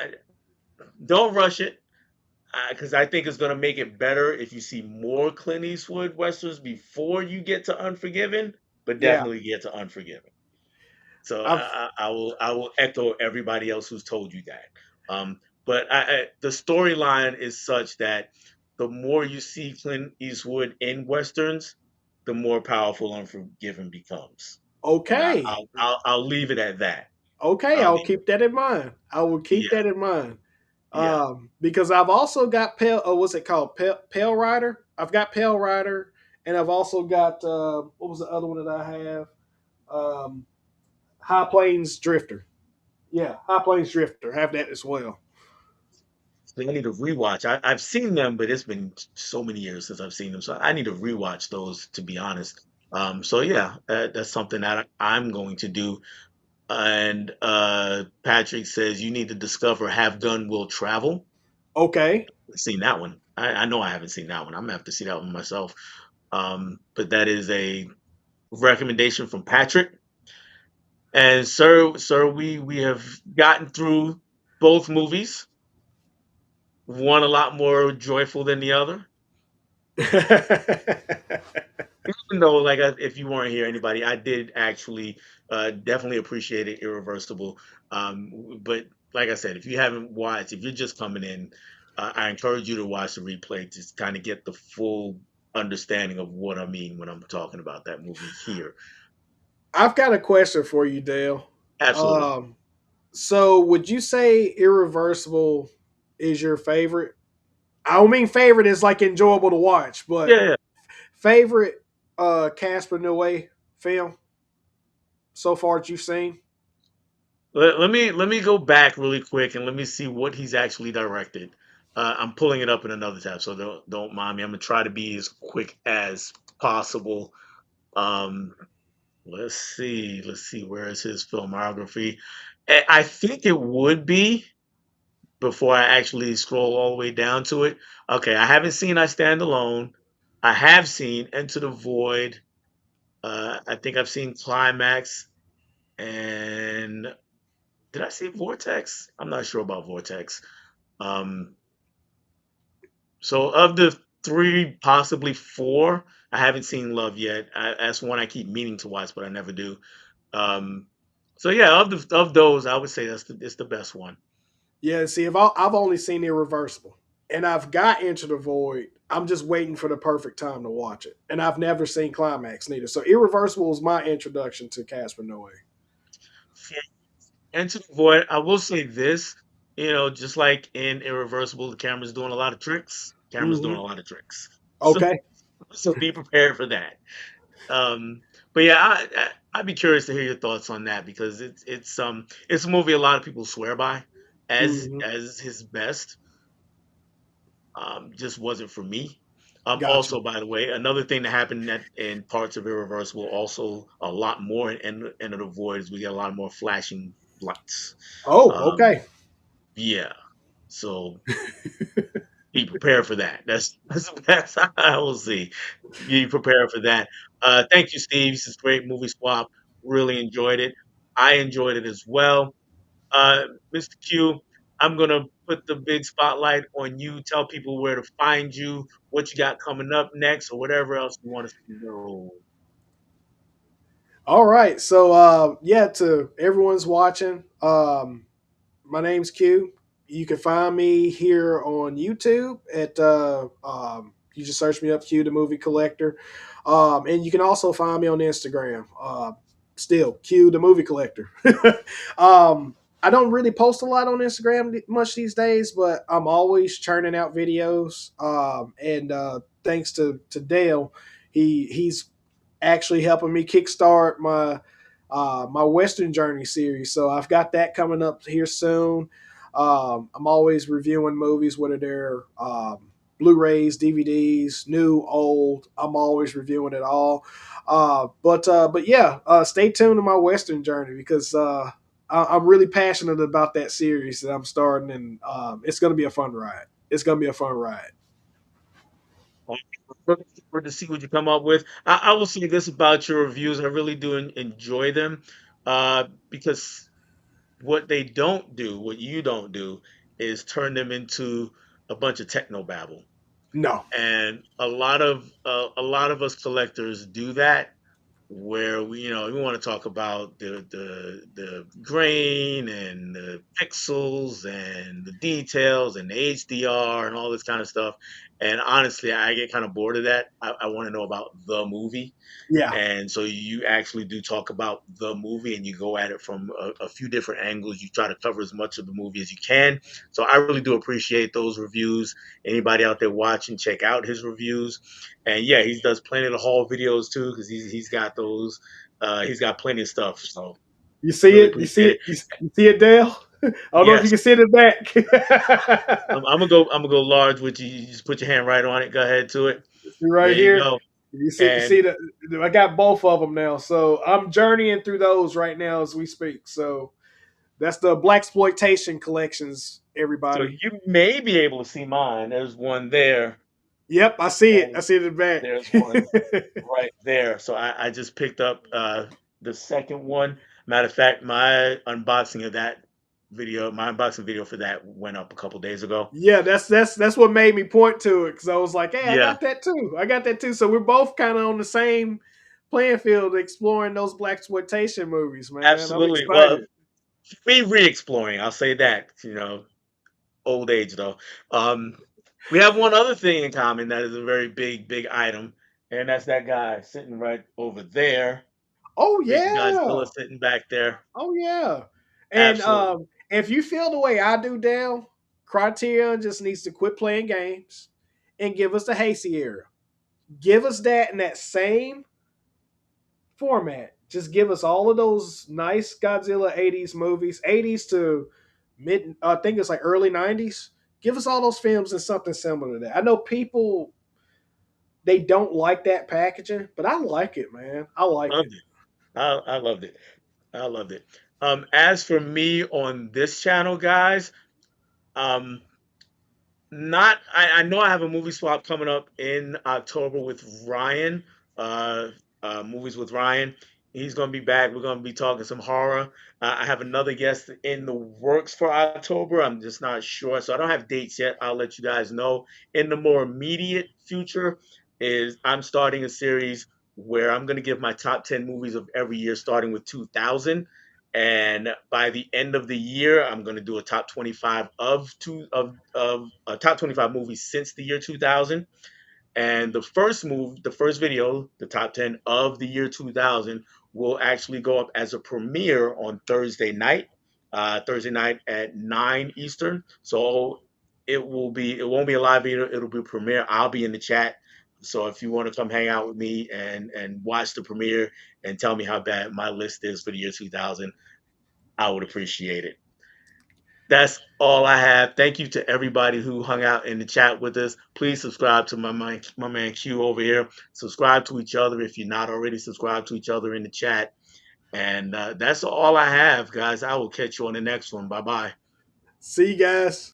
don't rush it because I think it's going to make it better if you see more Clint Eastwood westerns before you get to Unforgiven, but Yeah, definitely get to Unforgiven. So I've I will echo everybody else who's told you that. But the storyline is such that the more you see Clint Eastwood in westerns, the more powerful Unforgiven becomes. And okay. I'll leave it at that. Okay, I I'll mean, keep that in mind. I will keep yeah, that in mind. yeah. Because I've also got Pale. What's it called? Pale Rider. I've got Pale Rider, and I've also got what was the other one that I have? Um, High Plains Drifter. Yeah, High Plains Drifter. Have that as well. So I need to rewatch. I've seen them, but it's been so many years since I've seen them, so I need to rewatch those to be honest. So yeah, that's something that I'm going to do. And Patrick says you need to discover Have Gun Will Travel. Okay. I've seen that one. I know I haven't seen that one. I'm gonna have to see that one myself. But that is a recommendation from Patrick. And sir, we have gotten through both movies. One a lot more joyful than the other. Even though, like, if you weren't here, anybody, I did actually definitely appreciate it, Irreversible. But like I said, if you haven't watched, if you're just coming in, I encourage you to watch the replay to kind of get the full understanding of what I mean when I'm talking about that movie here. I've got a question for you, Dale. Absolutely. Um, so, would you say Irreversible is your favorite? I don't mean favorite is like enjoyable to watch, but Yeah, yeah. favorite Casper Noé film so far that you've seen? Let me go back really quick and let me see what he's actually directed. I'm pulling it up in another tab, so don't mind me. I'm gonna try to be as quick as possible. Um, let's see, where is his filmography? I think it would be before I actually scroll all the way down to it. Okay, I haven't seen I Stand Alone. I have seen Enter the Void. I think I've seen Climax. And did I see Vortex? I'm not sure about Vortex. Um, so of the three, possibly four. I haven't seen Love yet. That's one I keep meaning to watch, but I never do. Um, so yeah, of those, I would say it's the best one. Yeah, see, if I've only seen Irreversible, and I've got Into the Void. I'm just waiting for the perfect time to watch it, and I've never seen Climax neither. So Irreversible was my introduction to Casper Noé. Into the Void, I will say this, just like in Irreversible, the camera's doing a lot of tricks. Camera's doing a Hmm. lot of tricks. So Okay. so be prepared for that. Um, but yeah, I'd be curious to hear your thoughts on that because it's a movie a lot of people swear by Hmm. as his best. Just wasn't for me. Gotcha. Also, by the way, another thing that happened in parts of Irreversible, also a lot more in the Void is we get a lot more flashing lights. Oh, Um, okay. yeah, so be prepared for that. That's the best I will see. Be prepared for that. Thank you, Steve. This is great movie swap. Really enjoyed it. I enjoyed it as well. Uh, Mr. Q, I'm gonna put the big spotlight on you. Tell people where to find you, what you got coming up next, or whatever else you want us to know. All right. So yeah, to everyone's watching, my name's Q. You can find me here on YouTube at you just search me up, Q the Movie Collector, and you can also find me on Instagram. Still Q the Movie Collector. I don't really post a lot on Instagram much these days, but I'm always churning out videos. And thanks to Dale, he's actually helping me kickstart my Western Journey series. So I've got that coming up here soon. I'm always reviewing movies, whether they're Blu-rays, DVDs, new, old. I'm always reviewing it all. But yeah, stay tuned to my Western Journey because I'm really passionate about that series that I'm starting, and it's going to be a fun ride. It's going to be a fun ride. I'm looking forward to see what you come up with. I will say this about your reviews: I really do enjoy them because what they don't do, what you don't do, is turn them into a bunch of techno babble. No, And a lot of us collectors do that where we want to talk about the grain and the pixels and the details and the HDR and all this kind of stuff. And honestly, I get kind of bored of that. I want to know about the movie. yeah, And so you actually do talk about the movie and you go at it from a few different angles. You try to cover as much of the movie as you can. So I really do appreciate those reviews. Anybody out there watching, check out his reviews. And yeah, he does plenty of the haul videos too because he's got those. He's got plenty of stuff. So you see really it, you see appreciate it, it. you see it, Dale. I don't know if you Yes, can see it back. I'm gonna go. I'm gonna go large with you. You just put your hand right on it. Go ahead to it. See There right you here. go. You see And that I got both of them now. So I'm journeying through those right now as we speak. So that's the black exploitation collections, so everybody. you may be able to see mine. There's one there, Yep, I see it. I and see it in the there's one back. right there. So I just picked up the second one. Matter of fact, my unboxing video for that went up a couple days ago. Yeah, that's what made me point to it because I was like, hey, I Yeah, got that too. I got that too. So we're both kind of on the same playing field, exploring those black exploitation movies, man. I'm absolutely. Well, excited. we re-exploring. I'll say that. Old age though. Um, we have one other thing in common that is a very big, big item, and that's that guy sitting right over there. Oh Big yeah. Godzilla sitting back there. Oh yeah. And Absolutely. if you feel the way I do, Dale, Criterion just needs to quit playing games and give us the Hasty era. Give us that in that same format. Just give us all of those nice Godzilla 80s movies, 80s to mid, I think it's like early 90s. Give us all those films and something similar to that. I know people, they don't like that packaging, but I like it, man. I like it. Loved it. I loved it. I loved it. As for me on this channel, guys, um, not I know I have a movie swap coming up in October with Ryan. Uh, Movies with Ryan. He's going to be back. We're going to be talking some horror. I have another guest in the works for October. I'm just not sure. So I don't have dates yet. I'll let you guys know. In the more immediate future, is I'm starting a series where I'm going to give my top 10 movies of every year, starting with 2000. And by the end of the year, I'm going to do a top 25 of top 25 movies since the year 2000. And the first video, the top 10 of the year 2000, will actually go up as a premiere on Thursday night at 9 Eastern. So it won't be a live video, it'll be a premiere. I'll be in the chat. So if you want to come hang out with me and watch the premiere and tell me how bad my list is for the year 2000, I would appreciate it. That's all I have. Thank you to everybody who hung out in the chat with us. Please subscribe to my man Q over here. Subscribe to each other if you're not already subscribed to each other in the chat. And that's all I have, guys. I will catch you on the next one. Bye bye. See you guys.